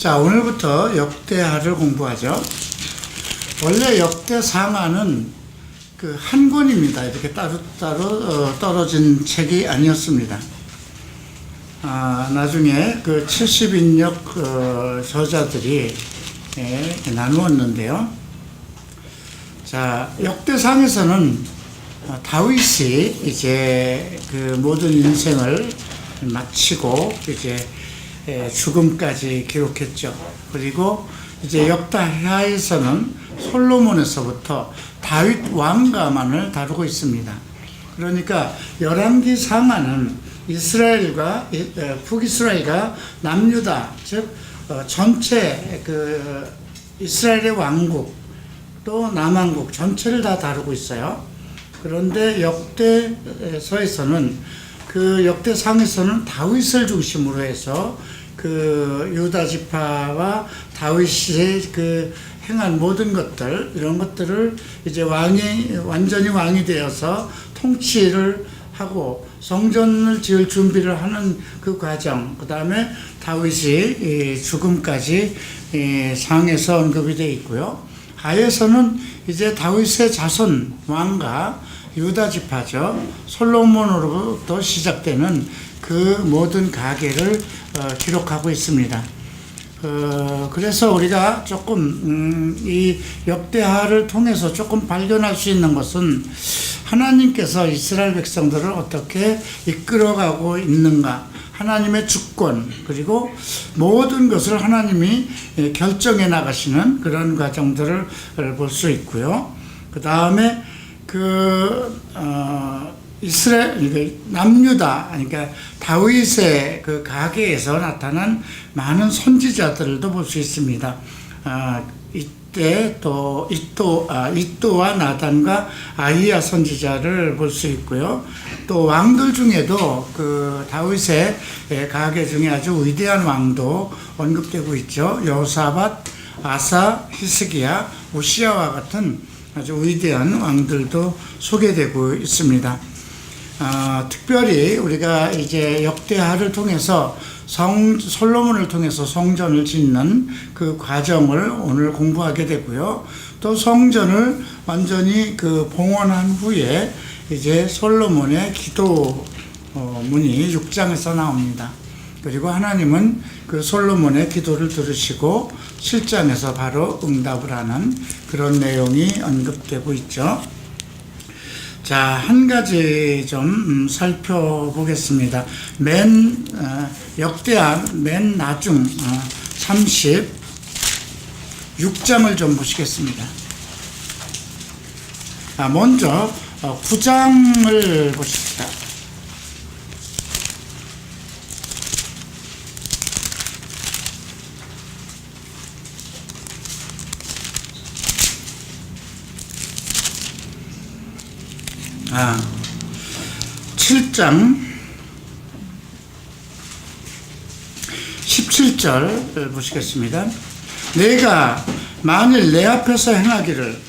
자, 오늘부터 역대하를 공부하죠. 원래 역대상하는 그 한 권입니다. 이렇게 따로따로 떨어진 책이 아니었습니다. 나중에 그 70인역 저자들이 나누었는데요. 자, 역대상에서는 다윗이 이제 그 모든 인생을 마치고 이제 죽음까지 기록했죠. 그리고 이제 역대하에서는 솔로몬에서부터 다윗 왕가만을 다루고 있습니다. 그러니까 열왕기 상하는 이스라엘과 북이스라엘과 남유다, 즉 전체 그 이스라엘의 왕국 또 남왕국 전체를 다 다루고 있어요. 그런데 역대서에서는 그 역대상에서는 다윗을 중심으로 해서 그 유다 지파와 다윗이 그 행한 모든 것들, 이런 것들을 이제 완전히 왕이 되어서 통치를 하고 성전을 지을 준비를 하는 그 과정, 그 다음에 다윗이 죽음까지 상에서 언급이 되어 있고요. 하에서는 이제 다윗의 자손 왕과 유다 지파죠. 솔로몬으로부터 시작되는 그 모든 가계를 기록하고 있습니다. 그래서 우리가 조금 이 역대하를 통해서 조금 발견할 수 있는 것은 하나님께서 이스라엘 백성들을 어떻게 이끌어가고 있는가, 하나님의 주권, 그리고 모든 것을 하나님이 결정해 나가시는 그런 과정들을 볼 수 있고요. 그 다음에 이스라엘, 남유다, 그러니까 다윗의 그 가계에서 나타난 많은 선지자들도 볼 수 있습니다. 이때 또 이또와 나단과 아히야 선지자를 볼 수 있고요. 또 왕들 중에도 그 다윗의 가계 중에 아주 위대한 왕도 언급되고 있죠. 여호사밧, 아사, 히스기야, 우시야와 같은 아주 위대한 왕들도 소개되고 있습니다. 특별히 우리가 이제 역대하를 통해서 솔로몬을 통해서 성전을 짓는 그 과정을 오늘 공부하게 되고요. 또 성전을 완전히 그 봉헌한 후에 이제 솔로몬의 기도문이 6장에서 나옵니다. 그리고 하나님은 그 솔로몬의 기도를 들으시고 7장에서 바로 응답을 하는 그런 내용이 언급되고 있죠. 자, 한 가지 좀 살펴보겠습니다. 역대하 맨 나중 36장을 좀 보시겠습니다. 먼저 9장을 보십시다. 아, 7장 17절 보시겠습니다. 내가 만일 내 앞에서 행하기를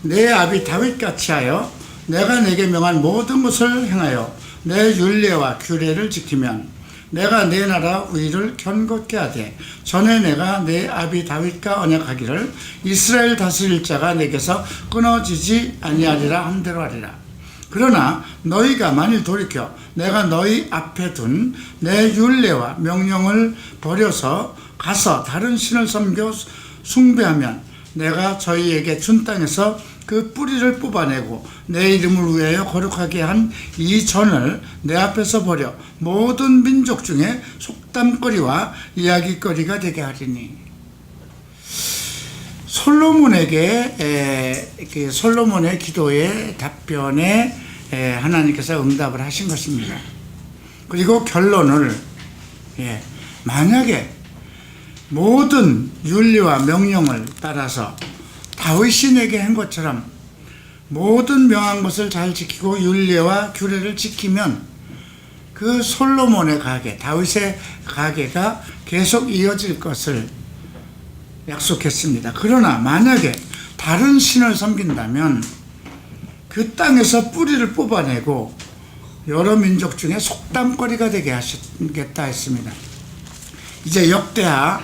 내 아비 다윗같이 하여 내가 내게 명한 모든 것을 행하여 내 율례와 규례를 지키면 내가 내 나라 위를 견고케 하되 전에 내가 내 아비 다윗과 언약하기를 이스라엘 다스릴 자가 내게서 끊어지지 아니하리라 함대로 하리라. 그러나 너희가 만일 돌이켜 내가 너희 앞에 둔 내 율례와 명령을 버려서 가서 다른 신을 섬겨 숭배하면 내가 저희에게 준 땅에서 그 뿌리를 뽑아내고 내 이름을 위하여 거룩하게 한 이 전을 내 앞에서 버려 모든 민족 중에 속담거리와 이야기거리가 되게 하리니. 솔로몬의 기도의 답변에 하나님께서 응답을 하신 것입니다. 그리고 결론을 만약에 모든 윤리와 명령을 따라서 다윗이 내게 한 것처럼 모든 명한 것을 잘 지키고 윤례와 규례를 지키면 그 솔로몬의 가계, 다윗의 가계가 계속 이어질 것을 약속했습니다. 그러나 만약에 다른 신을 섬긴다면 그 땅에서 뿌리를 뽑아내고 여러 민족 중에 속담거리가 되게 하시겠다 했습니다. 이제 역대하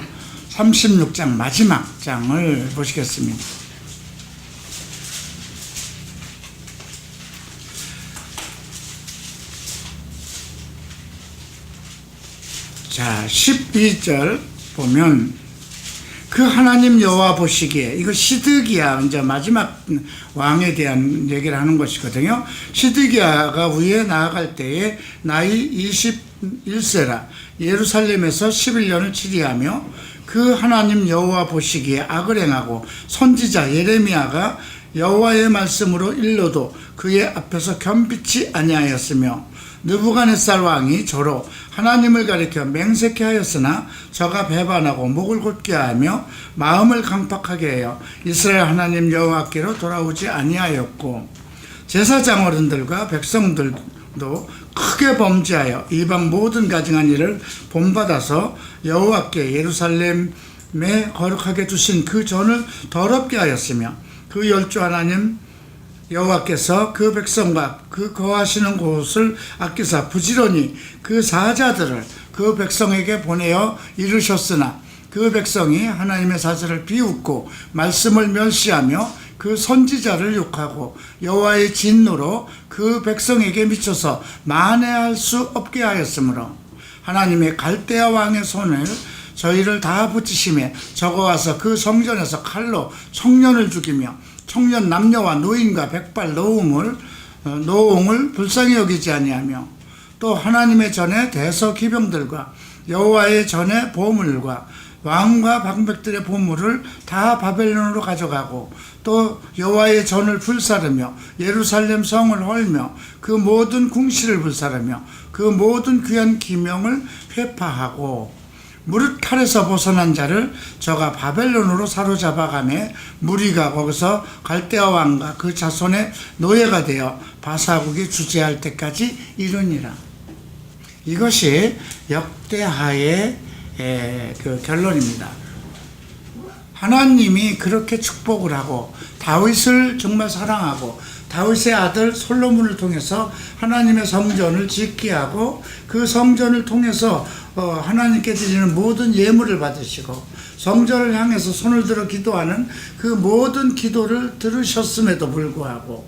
36장 마지막 장을 보시겠습니다. 자, 12절 보면 그 하나님 여호와 보시기에, 이거 시드기야 이제 마지막 왕에 대한 얘기를 하는 것이거든요. 시드기야가 위에 나아갈 때에 나이 21세라 예루살렘에서 11년을 치리하며 그 하나님 여호와 보시기에 악을 행하고 선지자 예레미야가 여호와의 말씀으로 일러도 그의 앞에서 겸비치 아니하였으며 느부갓네살 왕이 저로 하나님을 가리켜 맹세케 하였으나 저가 배반하고 목을 곧게 하며 마음을 강팍하게 하여 이스라엘 하나님 여호와께로 돌아오지 아니하였고 제사장 어른들과 백성들도 크게 범죄하여 이방 모든 가증한 일을 본받아서 여호와께 예루살렘에 거룩하게 두신 그 전을 더럽게 하였으며 그 열조 하나님 여호와께서 그 백성과 그 거하시는 곳을 아끼사 부지런히 그 사자들을 그 백성에게 보내어 이르셨으나 그 백성이 하나님의 사자를 비웃고 말씀을 멸시하며 그 선지자를 욕하고 여호와의 진노로 그 백성에게 미쳐서 만회할 수 없게 하였으므로 하나님의 갈대아 왕의 손을 저희를 다 붙이심에 저거 와서 그 성전에서 칼로 청년을 죽이며 청년 남녀와 노인과 백발 노홍을 불쌍히 여기지 아니하며 또 하나님의 전에 대서 기병들과 여호와의 전에 보물과 왕과 방백들의 보물을 다 바벨론으로 가져가고 또 여호와의 전을 불사르며 예루살렘 성을 헐며 그 모든 궁시를 불사르며 그 모든 귀한 기명을 회파하고 무릇 칼에서 벗어난 자를 저가 바벨론으로 사로잡아가매 무리가 거기서 갈대아 왕과 그 자손의 노예가 되어 바사국이 주재할 때까지 이르니라. 이것이 역대하의 그 결론입니다. 하나님이 그렇게 축복을 하고 다윗을 정말 사랑하고 다윗의 아들 솔로몬을 통해서 하나님의 성전을 짓게 하고 그 성전을 통해서 하나님께 드리는 모든 예물을 받으시고 성전을 향해서 손을 들어 기도하는 그 모든 기도를 들으셨음에도 불구하고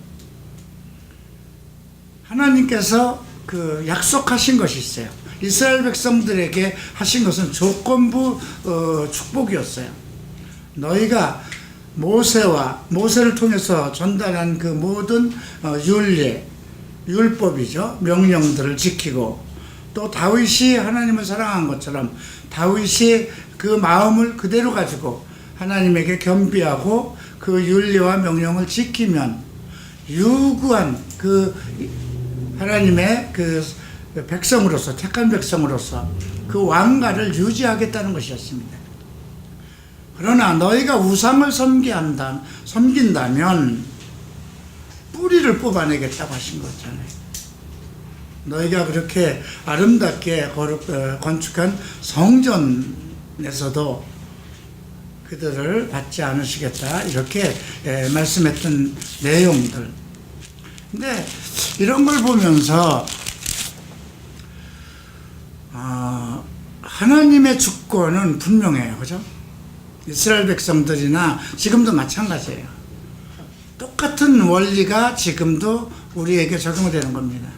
하나님께서 그 약속하신 것이 있어요. 이스라엘 백성들에게 하신 것은 조건부 축복이었어요. 너희가 모세를 통해서 전달한 그 모든 율법이죠. 명령들을 지키고 또 다윗이 하나님을 사랑한 것처럼 다윗이 그 마음을 그대로 가지고 하나님에게 겸비하고 그 율례와 명령을 지키면 유구한 그 하나님의 그 백성으로서 택한 백성으로서 그 왕가를 유지하겠다는 것이었습니다. 그러나 너희가 우상을 섬긴다면 뿌리를 뽑아내겠다고 하신 거잖아요. 너희가 그렇게 아름답게 건축한 성전에서도 그들을 받지 않으시겠다 이렇게 말씀했던 내용들. 근데 이런 걸 보면서 하나님의 주권은 분명해요. 그죠? 이스라엘 백성들이나 지금도 마찬가지예요. 똑같은 원리가 지금도 우리에게 적용되는 겁니다.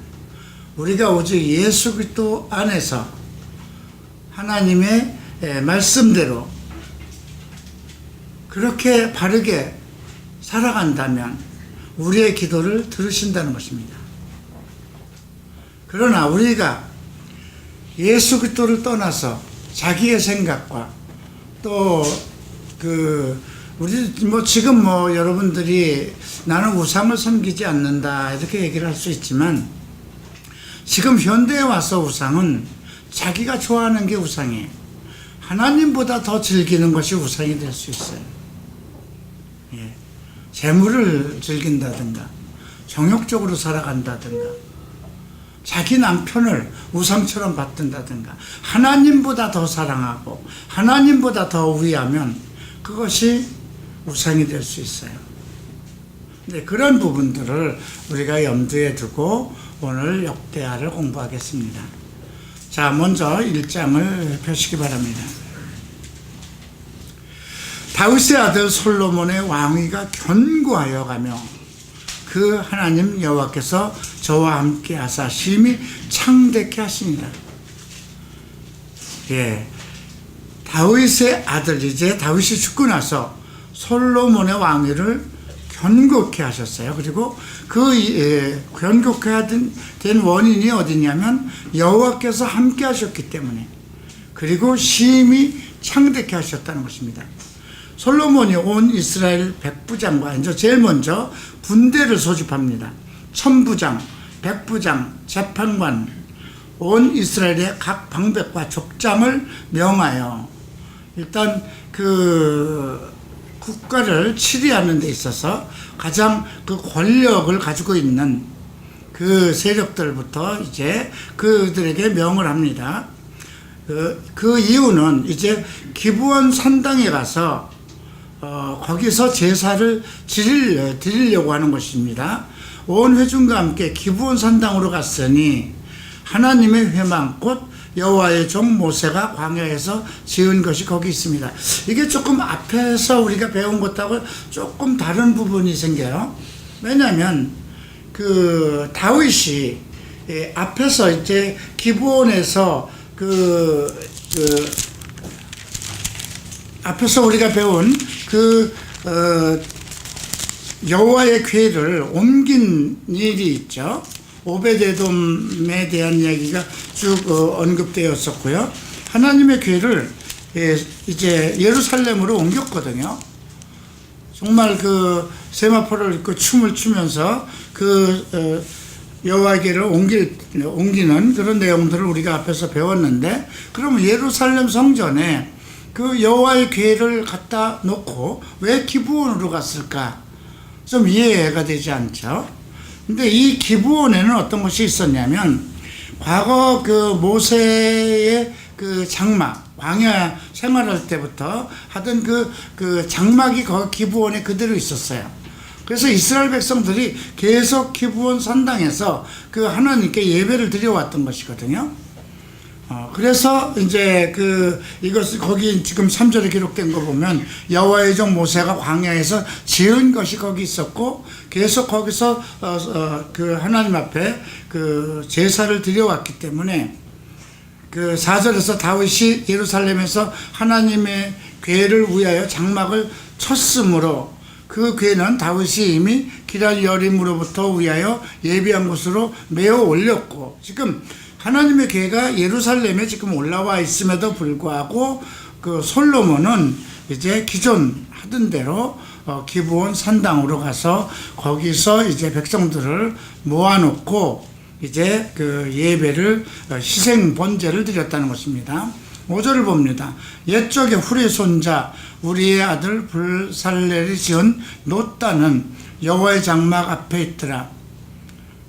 우리가 오직 예수 그리스도 안에서 하나님의 말씀대로 그렇게 바르게 살아간다면 우리의 기도를 들으신다는 것입니다. 그러나 우리가 예수 그리스도를 떠나서 자기의 생각과 또 우리 지금 여러분들이 나는 우상을 섬기지 않는다 이렇게 얘기를 할 수 있지만 지금 현대에 와서 우상은 자기가 좋아하는 게 우상이에요. 하나님보다 더 즐기는 것이 우상이 될 수 있어요. 예. 재물을 즐긴다든가 정욕적으로 살아간다든가 자기 남편을 우상처럼 받든다든가 하나님보다 더 사랑하고 하나님보다 더 위하면 그것이 우상이 될 수 있어요. 네, 그런 부분들을 우리가 염두에 두고 오늘 역대하를 공부하겠습니다. 자, 먼저 1장을 펴시기 바랍니다. 다윗의 아들 솔로몬의 왕위가 견고하여 가며 그 하나님 여호와께서 저와 함께 하사 심히 창대케 하시니라. 예, 다윗의 아들, 이제 다윗이 죽고 나서 솔로몬의 왕위를 견고케 하셨어요. 그리고 그 견고케 된 원인이 어디냐면 여호와께서 함께 하셨기 때문에, 그리고 심히 창대케 하셨다는 것입니다. 솔로몬이 온 이스라엘 백부장과 이제 제일 먼저 군대를 소집합니다. 천부장, 백부장, 재판관, 온 이스라엘의 각 방백과 족장을 명하여 일단 그 국가를 치리하는 데 있어서 가장 그 권력을 가지고 있는 그 세력들부터 이제 그들에게 명을 합니다. 그 이유는 이제 기브온 산당에 가서 거기서 제사를 드리려고 하는 것입니다. 온 회중과 함께 기브온 산당으로 갔으니 하나님의 회망 곧 여호와의 종 모세가 광야에서 지은 것이 거기 있습니다. 이게 조금 앞에서 우리가 배운 것하고 조금 다른 부분이 생겨요. 왜냐하면 그 다윗이 앞에서 이제 기브온에서 앞에서 우리가 배운 여호와의 궤를 옮긴 일이 있죠. 오베데돔에 대한 이야기가 쭉 언급되었었고요. 하나님의 궤를 이제 예루살렘으로 옮겼거든요. 정말 그 세마포를 입고 춤을 추면서 여호와의 궤를 옮기는 그런 내용들을 우리가 앞에서 배웠는데, 그러면 예루살렘 성전에 그 여호와의 궤를 갖다 놓고 왜 기브온으로 갔을까? 좀 이해가 되지 않죠? 근데 이 기브온에는 어떤 것이 있었냐면, 과거 그 모세의 그 장막, 광야 생활할 때부터 하던 그 장막이 거기 기브온에 그대로 있었어요. 그래서 이스라엘 백성들이 계속 기브온 산당에서 그 하나님께 예배를 드려왔던 것이거든요. 그래서 이제 이것을 거기 지금 3절에 기록된 거 보면 여호와의 종 모세가 광야에서 지은 것이 거기 있었고, 계속 거기서 그 하나님 앞에 그 제사를 드려왔기 때문에, 그 4절에서 다윗이 예루살렘에서 하나님의 궤를 위하여 장막을 쳤으므로 그 궤는 다윗이 이미 기랄 여림으로부터 위하여 예비한 곳으로 메어 올렸고, 지금 하나님의 궤가 예루살렘에 지금 올라와 있음에도 불구하고 그 솔로몬은 이제 기존 하던 대로 기브온 산당으로 가서 거기서 이제 백성들을 모아놓고 이제 그 예배를 희생 번제를 드렸다는 것입니다. 5절을 봅니다. 옛적에 후리 손자 우리의 아들 불살렐이 지은 노따는 여호와의 장막 앞에 있더라.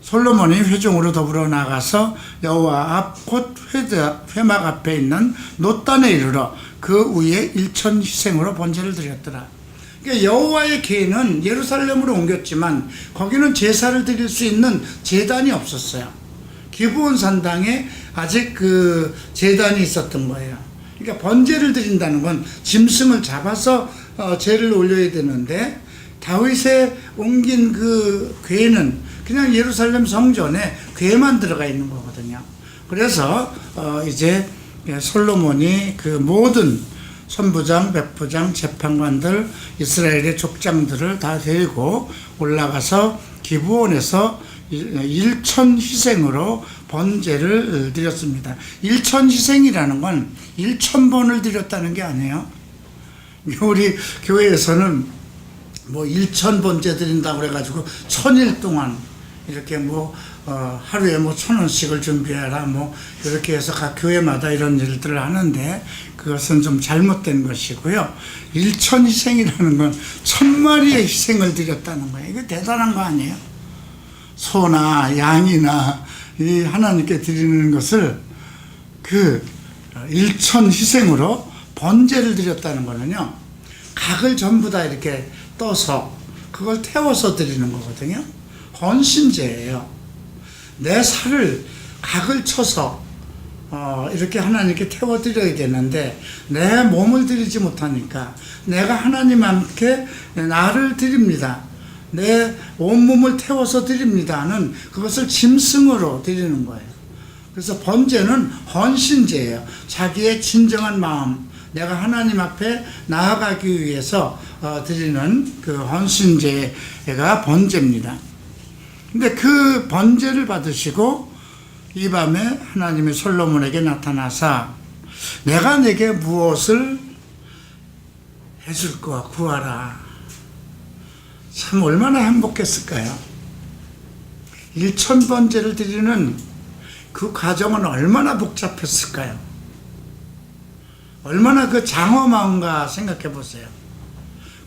솔로몬이 회중으로 더불어 나가서 여호와 앞 곧 회막 앞에 있는 노단에 이르러 그 위에 일천 희생으로 번제를 드렸더라. 그러니까 여호와의 궤는 예루살렘으로 옮겼지만 거기는 제사를 드릴 수 있는 제단이 없었어요. 기브온 산당에 아직 그 제단이 있었던 거예요. 그러니까 번제를 드린다는 건 짐승을 잡아서 제를 올려야 되는데, 다윗의 옮긴 그 궤는 그냥 예루살렘 성전에 궤만 들어가 있는 거거든요. 그래서 이제 솔로몬이 그 모든 선부장, 백부장, 재판관들, 이스라엘의 족장들을 다 데리고 올라가서 기브온에서 일천 희생으로 번제를 드렸습니다. 일천 희생이라는 건 1000번을 드렸다는 게 아니에요. 우리 교회에서는 뭐 1000 번제 드린다고 그래가지고 1000일 동안 이렇게 하루에 1000원씩을 준비해라 이렇게 해서 각 교회마다 이런 일들을 하는데, 그것은 좀 잘못된 것이고요. 1000 희생이라는 건 1000마리의 희생을 드렸다는 거예요. 이거 대단한 거 아니에요? 소나 양이나 이 하나님께 드리는 것을 그 1000 희생으로 번제를 드렸다는 거는요, 각을 전부 다 이렇게 떠서 그걸 태워서 드리는 거거든요. 헌신제예요. 내 살을 각을 쳐서 이렇게 하나님께 태워드려야 되는데 내 몸을 드리지 못하니까 내가 하나님께 나를 드립니다. 내 온몸을 태워서 드립니다는 그것을 짐승으로 드리는 거예요. 그래서 번제는 헌신제예요. 자기의 진정한 마음, 내가 하나님 앞에 나아가기 위해서 드리는 그 헌신제가 번제입니다. 근데 그 번제를 받으시고 이 밤에 하나님이 솔로몬에게 나타나사 내가 내게 무엇을 해줄 거야 구하라. 참 얼마나 행복했을까요? 1000번제를 드리는 그 과정은 얼마나 복잡했을까요? 얼마나 그 장엄한가 생각해 보세요.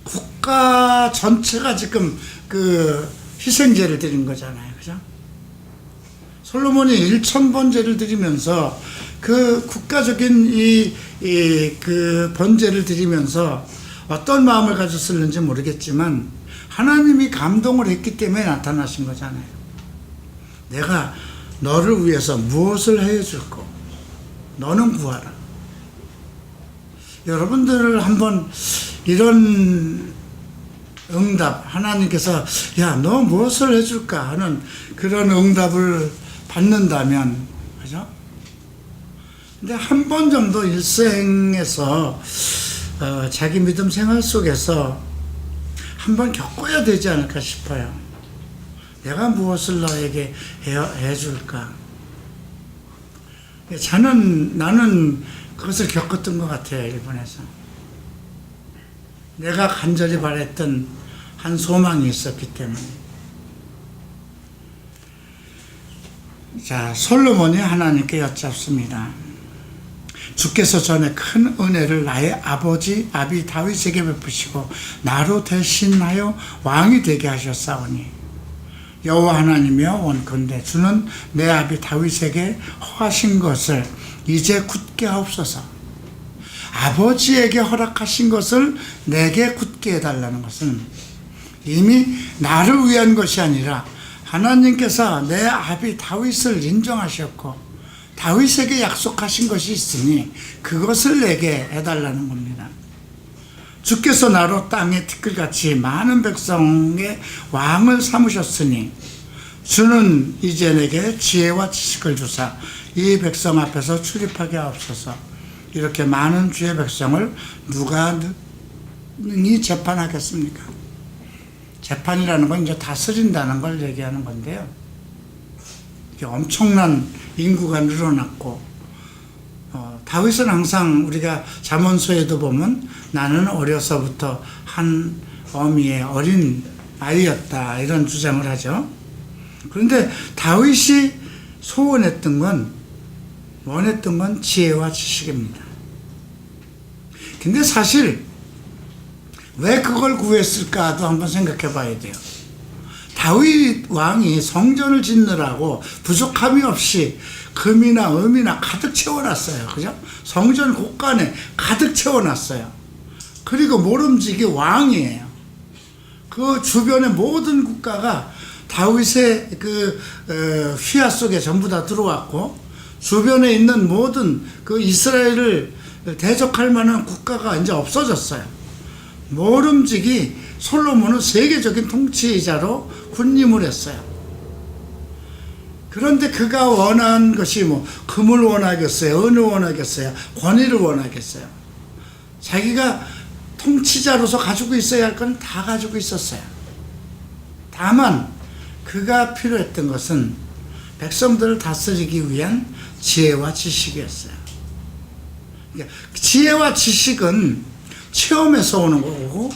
국가 전체가 지금 그 희생제를 드린 거잖아요. 그죠? 솔로몬이 1000번제를 드리면서 그 국가적인 그 번제를 드리면서 어떤 마음을 가졌을는지 모르겠지만 하나님이 감동을 했기 때문에 나타나신 거잖아요. 내가 너를 위해서 무엇을 해줄 거 너는 구하라. 여러분들을 한번 이런 응답, 하나님께서 야 너 무엇을 해줄까 하는 그런 응답을 받는다면, 그죠? 근데 한 번 정도 일생에서 자기 믿음 생활 속에서 한번 겪어야 되지 않을까 싶어요. 내가 무엇을 너에게 해줄까? 나는 그것을 겪었던 것 같아요. 일본에서 내가 간절히 바랬던 한 소망이 있었기 때문에. 자, 솔로몬이 하나님께 여쭙습니다. 주께서 전에 큰 은혜를 나의 아비 다윗에게 베푸시고 나로 대신하여 왕이 되게 하셨사오니 여호와 하나님이여 원컨대 주는 내 아비 다윗에게 허하신 것을 이제 굳게 하옵소서. 아버지에게 허락하신 것을 내게 굳게 해달라는 것은 이미 나를 위한 것이 아니라 하나님께서 내 아비 다윗을 인정하셨고 다윗에게 약속하신 것이 있으니 그것을 내게 해달라는 겁니다. 주께서 나로 땅의 티끌같이 많은 백성의 왕을 삼으셨으니 주는 이제 내게 지혜와 지식을 주사 이 백성 앞에서 출입하게 하옵소서. 이렇게 많은 주의 백성을 누가 능히 재판하겠습니까? 재판이라는 건 이제 다스린다는 걸 얘기하는 건데요. 엄청난 인구가 늘어났고 다윗은 항상 우리가 잠언서에도 보면 나는 어려서부터 한 어미의 어린 아이였다 이런 주장을 하죠. 그런데 다윗이 원했던 건 지혜와 지식입니다. 근데 사실 왜 그걸 구했을까도 한번 생각해 봐야 돼요. 다윗 왕이 성전을 짓느라고 부족함이 없이 금이나 음이나 가득 채워놨어요. 그죠? 성전 곳간에 가득 채워놨어요. 그리고 모름지기 왕이에요. 그 주변의 모든 국가가 다윗의 휘하 속에 전부 다 들어왔고 주변에 있는 모든 그 이스라엘을 대적할 만한 국가가 이제 없어졌어요. 모름지기 솔로몬은 세계적인 통치자로 군림을 했어요. 그런데 그가 원한 것이 금을 원하겠어요? 은을 원하겠어요? 권위를 원하겠어요? 자기가 통치자로서 가지고 있어야 할 건 다 가지고 있었어요. 다만 그가 필요했던 것은 백성들을 다스리기 위한 지혜와 지식이었어요. 그러니까 지혜와 지식은 체험에서 오는 거고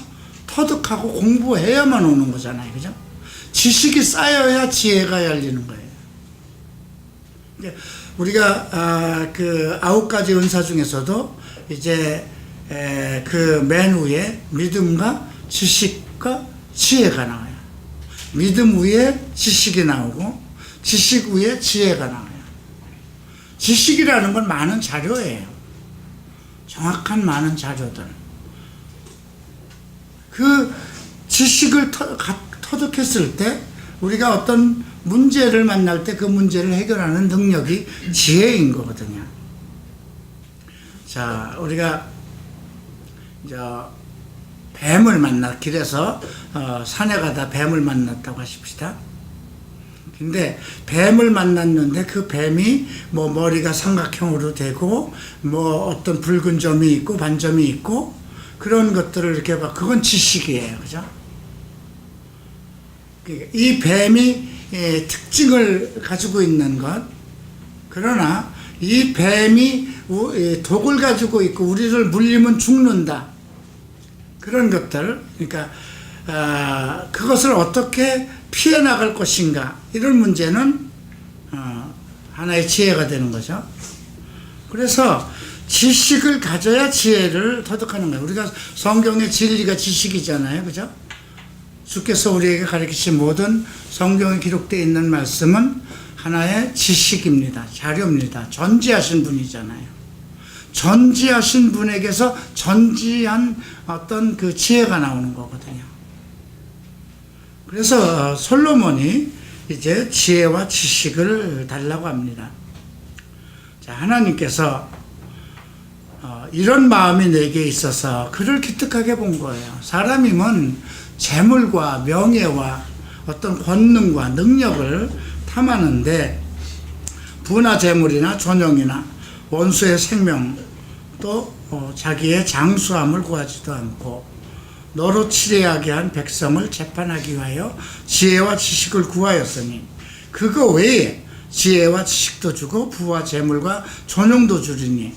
터득하고 공부해야만 오는 거잖아요. 그죠? 지식이 쌓여야 지혜가 열리는 거예요. 그러니까 우리가 그 9가지 은사 중에서도 이제 그 맨 위에 믿음과 지식과 지혜가 나와요. 믿음 위에 지식이 나오고 지식 위에 지혜가 나와요. 지식이라는 건 많은 자료예요. 정확한 많은 자료들. 그 지식을 터득했을 때 우리가 어떤 문제를 만날 때 그 문제를 해결하는 능력이 지혜인 거거든요. 자, 우리가 뱀을 길에서 산에 가다 뱀을 만났다고 하십시다. 근데 뱀을 만났는데 그 뱀이 뭐 머리가 삼각형으로 되고 뭐 어떤 붉은 점이 있고 반점이 있고 그런 것들을 이렇게 그건 지식이에요. 그죠? 이 뱀이 특징을 가지고 있는 것, 그러나 이 뱀이 독을 가지고 있고 우리를 물리면 죽는다. 그런 것들, 그러니까 그것을 어떻게 피해 나갈 것인가, 이런 문제는 하나의 지혜가 되는 거죠. 그래서 지식을 가져야 지혜를 터득하는 거예요. 우리가 성경의 진리가 지식이잖아요. 그죠? 주께서 우리에게 가르치신 모든 성경에 기록되어 있는 말씀은 하나의 지식입니다. 자료입니다. 전지하신 분이잖아요. 전지하신 분에게서 전지한 어떤 그 지혜가 나오는 거거든요. 그래서 솔로몬이 이제 지혜와 지식을 달라고 합니다. 자, 하나님께서 이런 마음이 내게 있어서 그를 기특하게 본 거예요. 사람이면 재물과 명예와 어떤 권능과 능력을 탐하는데 부나 재물이나 존영이나 원수의 생명 또 자기의 장수함을 구하지도 않고 너로 치레하게 한 백성을 재판하기 위하여 지혜와 지식을 구하였으니 그거 외에 지혜와 지식도 주고 부와 재물과 존영도 주리니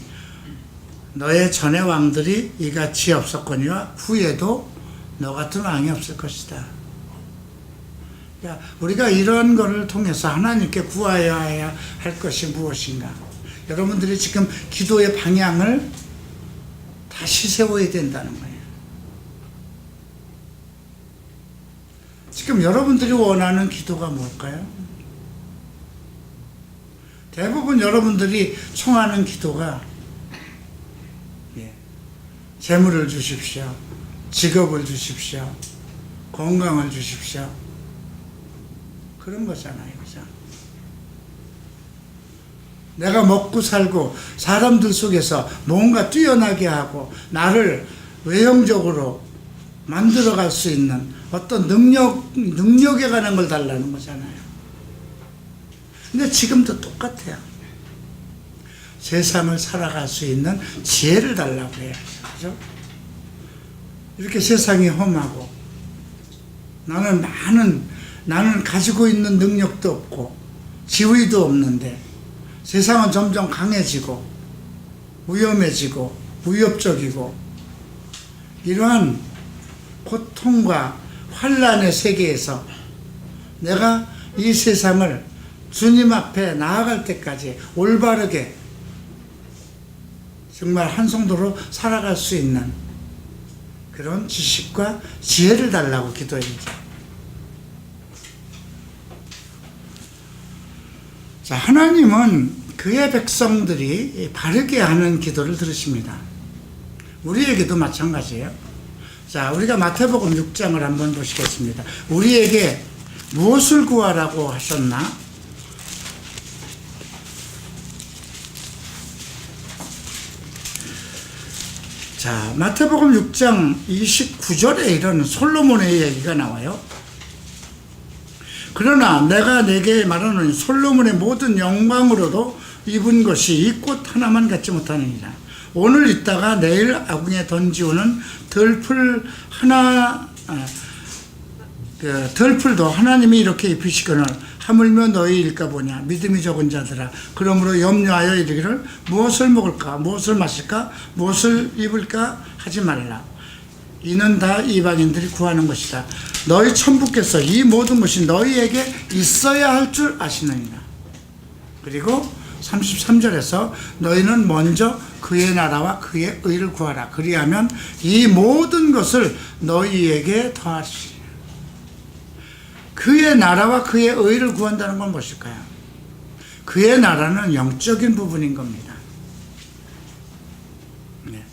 너의 전의 왕들이 이같이 없었거니와 후에도 너 같은 왕이 없을 것이다. 그러니까 우리가 이런 것을 통해서 하나님께 구하여야 할 것이 무엇인가? 여러분들이 지금 기도의 방향을 다시 세워야 된다는 거예요. 지금 여러분들이 원하는 기도가 뭘까요? 대부분 여러분들이 청하는 기도가 재물을 주십시오. 직업을 주십시오. 건강을 주십시오. 그런 거잖아요. 그죠? 내가 먹고 살고 사람들 속에서 뭔가 뛰어나게 하고 나를 외형적으로 만들어갈 수 있는 어떤 능력에 관한 걸 달라는 거잖아요. 근데 지금도 똑같아요. 세상을 살아갈 수 있는 지혜를 달라고 해요. 그죠? 이렇게 세상이 험하고 나는 가지고 있는 능력도 없고 지위도 없는데 세상은 점점 강해지고 위험해지고 위협적이고 이러한 고통과 환란의 세계에서 내가 이 세상을 주님 앞에 나아갈 때까지 올바르게 정말 한 성도로 살아갈 수 있는 그런 지식과 지혜를 달라고 기도해야죠. 자, 하나님은 그의 백성들이 바르게 하는 기도를 들으십니다. 우리에게도 마찬가지예요. 자, 우리가 마태복음 6장을 한번 보시겠습니다. 우리에게 무엇을 구하라고 하셨나? 자, 마태복음 6장 29절에 이런 솔로몬의 얘기가 나와요. 그러나 내가 내게 말하노니 솔로몬의 모든 영광으로도 입은 것이 이 꽃 하나만 갖지 못하느니라. 오늘 있다가 내일 아궁에 던지오는 덜풀도 하나님이 이렇게 입히시거늘 하물며 너희일까 보냐. 믿음이 적은 자들아, 그러므로 염려하여 이르기를 무엇을 먹을까, 무엇을 마실까, 무엇을 입을까 하지 말라. 이는 다 이방인들이 구하는 것이다. 너희 천부께서 이 모든 것이 너희에게 있어야 할 줄 아시느니라. 그리고 33절에서 너희는 먼저 그의 나라와 그의 의를 구하라. 그리하면 이 모든 것을 너희에게 더하시리라. 그의 나라와 그의 의를 구한다는 건 무엇일까요? 그의 나라는 영적인 부분인 겁니다. 네.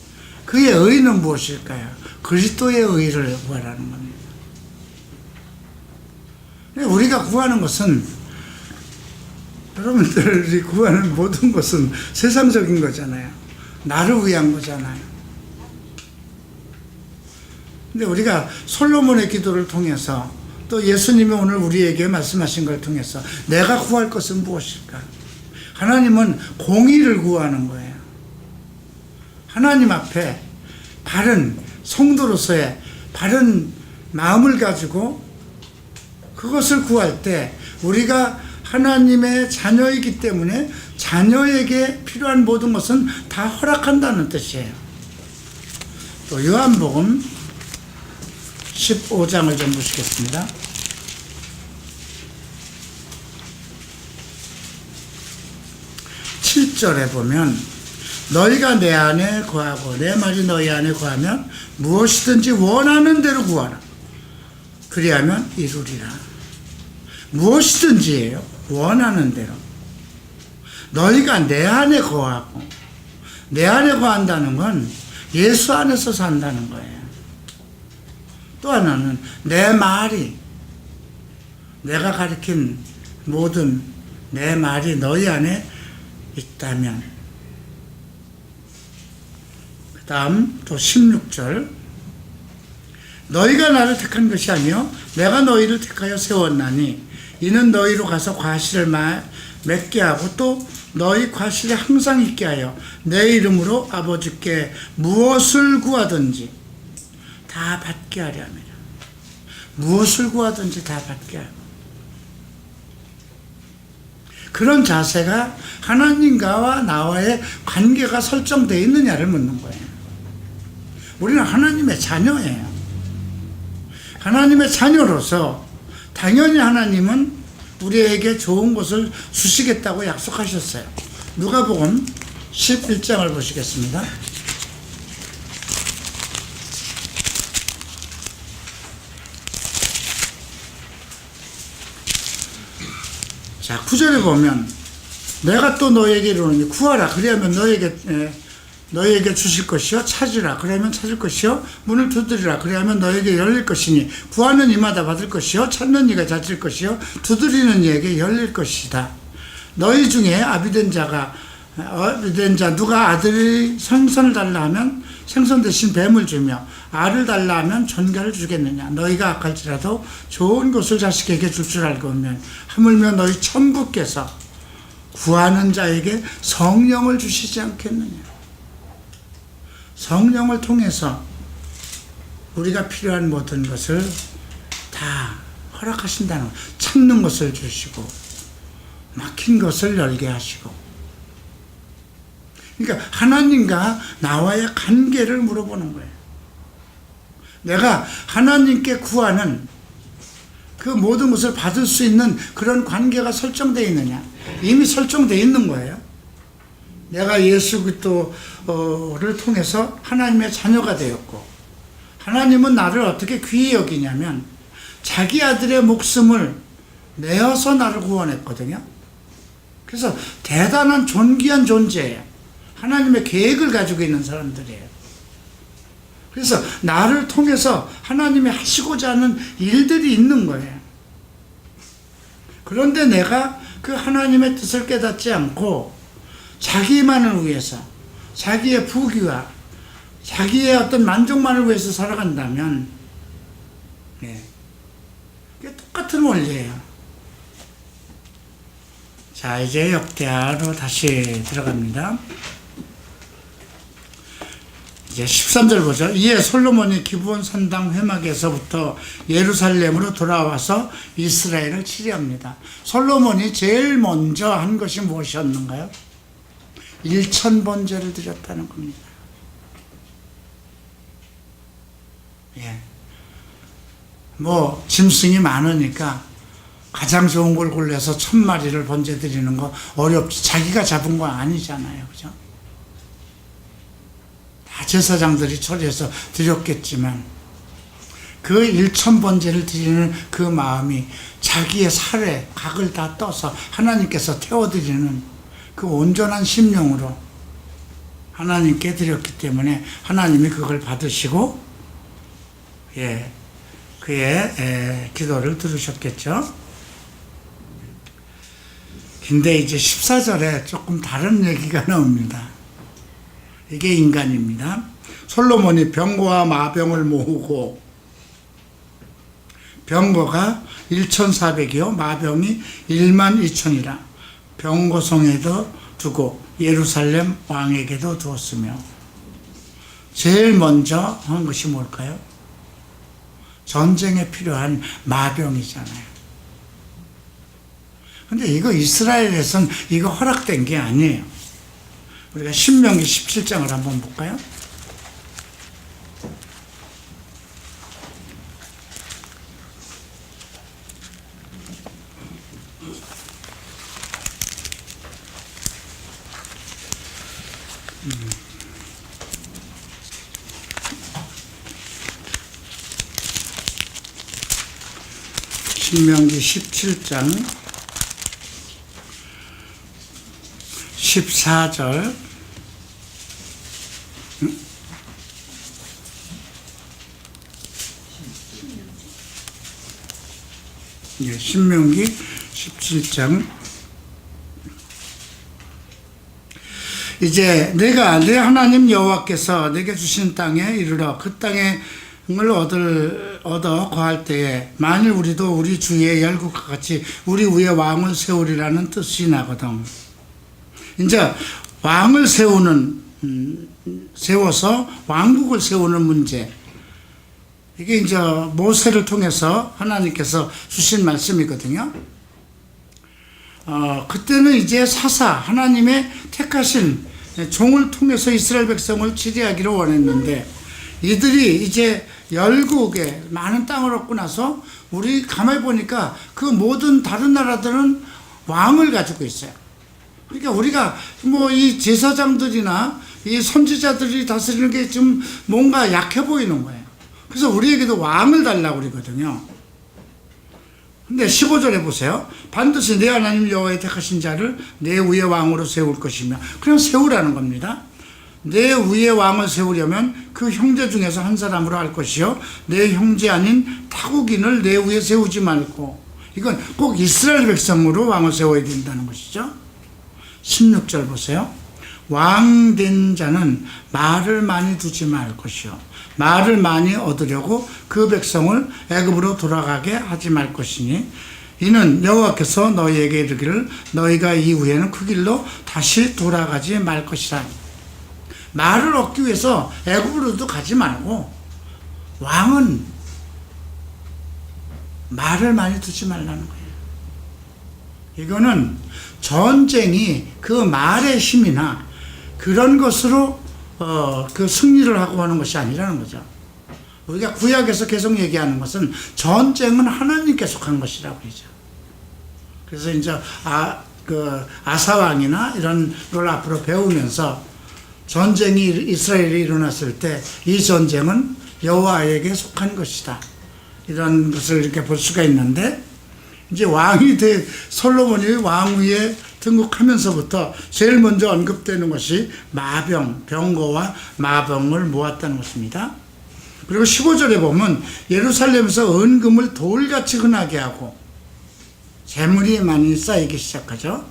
그의 의는 무엇일까요? 그리스도의 의를 구하라는 겁니다. 우리가 구하는 것은, 여러분들이 구하는 모든 것은 세상적인 거잖아요. 나를 위한 거잖아요. 근데 우리가 솔로몬의 기도를 통해서 또 예수님이 오늘 우리에게 말씀하신 걸 통해서 내가 구할 것은 무엇일까? 하나님은 공의를 구하는 거예요. 하나님 앞에 바른 성도로서의 바른 마음을 가지고 그것을 구할 때 우리가 하나님의 자녀이기 때문에 자녀에게 필요한 모든 것은 다 허락한다는 뜻이에요. 또 요한복음 15장을 좀 보시겠습니다. 7절에 보면 너희가 내 안에 거하고 내 말이 너희 안에 거하면 무엇이든지 원하는 대로 구하라. 그리하면 이루리라. 무엇이든지예요. 원하는 대로. 너희가 내 안에 거하고, 내 안에 거한다는 건 예수 안에서 산다는 거예요. 또 하나는 내 말이, 내가 가르친 모든 내 말이 너희 안에 있다면. 그 다음 또 16절. 너희가 나를 택한 것이 아니요 내가 너희를 택하여 세웠나니 이는 너희로 가서 과실을 맺게 하고 또 너희 과실에 항상 있게 하여 내 이름으로 아버지께 무엇을 구하든지 다 받게 하려 합니다. 무엇을 구하든지 다 받게 하고, 그런 자세가 하나님과 나와의 관계가 설정되어 있느냐를 묻는 거예요. 우리는 하나님의 자녀예요. 하나님의 자녀로서 당연히 하나님은 우리에게 좋은 것을 주시겠다고 약속하셨어요. 누가복음 11장을 보시겠습니다. 자, 9절에 보면 내가 또 너에게 이르노니 구하라 그리하면 너에게 주실 것이요 찾으라 그러면 찾을 것이요 문을 두드리라 그리하면 너에게 열릴 것이니 구하는 이마다 받을 것이요 찾는 이가 찾을 것이요 두드리는 이에게 열릴 것이다. 너희 중에 아비된 자 누가 아들이 생선을 달라 하면 생선 대신 뱀을 주며 알을 달라 하면 전갈을 주겠느냐. 너희가 악할지라도 좋은 것을 자식에게 줄 줄 알고 오면 하물며 너희 천부께서 구하는 자에게 성령을 주시지 않겠느냐. 성령을 통해서 우리가 필요한 모든 것을 다 허락하신다는, 찾는 것을 주시고 막힌 것을 열게 하시고, 그러니까 하나님과 나와의 관계를 물어보는 거예요. 내가 하나님께 구하는 그 모든 것을 받을 수 있는 그런 관계가 설정되어 있느냐. 이미 설정되어 있는 거예요. 내가 예수 그리스도를 통해서 하나님의 자녀가 되었고, 하나님은 나를 어떻게 귀히 여기냐면 자기 아들의 목숨을 내어서 나를 구원했거든요. 그래서 대단한 존귀한 존재예요. 하나님의 계획을 가지고 있는 사람들이에요. 그래서 나를 통해서 하나님이 하시고자 하는 일들이 있는 거예요. 그런데 내가 그 하나님의 뜻을 깨닫지 않고 자기만을 위해서, 자기의 부귀와 자기의 어떤 만족만을 위해서 살아간다면, 이게 똑같은 원리예요. 자, 이제 역대하로 다시 들어갑니다. 이제 13절 보죠. 이에 솔로몬이 기브온 산당 회막에서부터 예루살렘으로 돌아와서 이스라엘을 치리합니다. 솔로몬이 제일 먼저 한 것이 무엇이었는가요? 1000번제를 드렸다는 겁니다. 짐승이 많으니까 가장 좋은 걸 골라서 1000마리를 번제 드리는 거 어렵지. 자기가 잡은 거 아니잖아요. 그죠? 다 제사장들이 처리해서 드렸겠지만 그 1000번제를 드리는 그 마음이 자기의 살에 각을 다 떠서 하나님께서 태워드리는 그 온전한 심령으로 하나님께 드렸기 때문에 하나님이 그걸 받으시고 그의 기도를 들으셨겠죠. 근데 이제 14절에 조금 다른 얘기가 나옵니다. 이게 인간입니다. 솔로몬이 병거와 마병을 모으고, 병거가 1,400이요 마병이 12,000이라 병거성에도 두고 예루살렘 왕에게도 두었으며, 제일 먼저 한 것이 뭘까요? 전쟁에 필요한 마병이잖아요. 근데 이거 이스라엘에선 이거 허락된 게 아니에요. 우리가 신명기 17장을 한번 볼까요? 신명기 17장 14절. 신명기 17장. 이제 내가 내 하나님 여호와께서 내게 주신 땅에 이르러 그 땅에 을 얻어 거할 때에 만일 우리도 우리 주의 열국과 같이 우리 위에 왕을 세우리라는 뜻이 나거든. 이제 왕을 세워서 왕국을 세우는 문제, 이게 이제 모세를 통해서 하나님께서 주신 말씀이거든요. 그때는 이제 하나님의 택하신 종을 통해서 이스라엘 백성을 치리하기를 원했는데, 이들이 이제 열국에 많은 땅을 얻고 나서 우리 가만히 보니까 그 모든 다른 나라들은 왕을 가지고 있어요. 그러니까 우리가 뭐 이 제사장들이나 이 선지자들이 다스리는 게 좀 뭔가 약해 보이는 거예요. 그래서 우리에게도 왕을 달라고 그러거든요. 근데 15절에 보세요. 반드시 내 하나님 여호와의 택하신 자를 내 위에 왕으로 세울 것이며, 그냥 세우라는 겁니다. 내 위에 왕을 세우려면 그 형제 중에서 한 사람으로 할 것이요 내 형제 아닌 타국인을 내 위에 세우지 말고, 이건 꼭 이스라엘 백성으로 왕을 세워야 된다는 것이죠. 16절 보세요. 왕된 자는 말을 많이 두지 말 것이요 말을 많이 얻으려고 그 백성을 애굽으로 돌아가게 하지 말 것이니, 이는 여호와께서 너희에게 이르기를 너희가 이후에는 그 길로 다시 돌아가지 말 것이라. 말을 얻기 위해서 애굽으로도 가지 말고, 왕은 말을 많이 두지 말라는 거예요. 이거는 전쟁이 그 말의 힘이나 그런 것으로 그 승리를 하고 하는 것이 아니라는 거죠. 우리가 구약에서 계속 얘기하는 것은 전쟁은 하나님께 속한 것이라고 그러죠. 그래서 이제 아사왕이나 이런 걸 앞으로 배우면서 전쟁이 이스라엘에 일어났을 때 이 전쟁은 여호와에게 속한 것이다, 이런 것을 이렇게 볼 수가 있는데, 이제 솔로몬이 왕 위에 등극하면서부터 제일 먼저 언급되는 것이 병거와 마병을 모았다는 것입니다. 그리고 15절에 보면 예루살렘에서 은금을 돌같이 흔하게 하고 재물이 많이 쌓이기 시작하죠.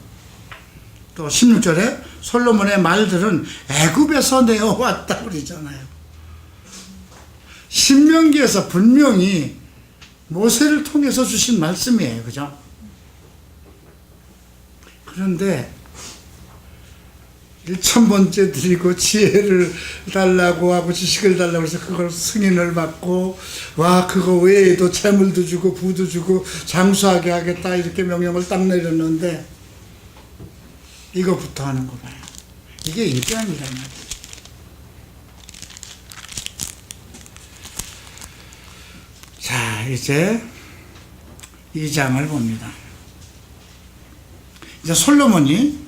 또 16절에 솔로몬의 말들은 애굽에서 내어왔다고 그러잖아요. 신명기에서 분명히 모세를 통해서 주신 말씀이에요. 그죠? 그런데 1000번째 드리고 지혜를 달라고 하고 지식을 달라고 해서 그걸 승인을 받고, 와 그거 외에도 재물도 주고 부도 주고 장수하게 하겠다 이렇게 명령을 딱 내렸는데, 이거부터 하는 거 봐요. 이게 인간이란 말이에요. 자, 이제 2장을 봅니다. 이제 솔로몬이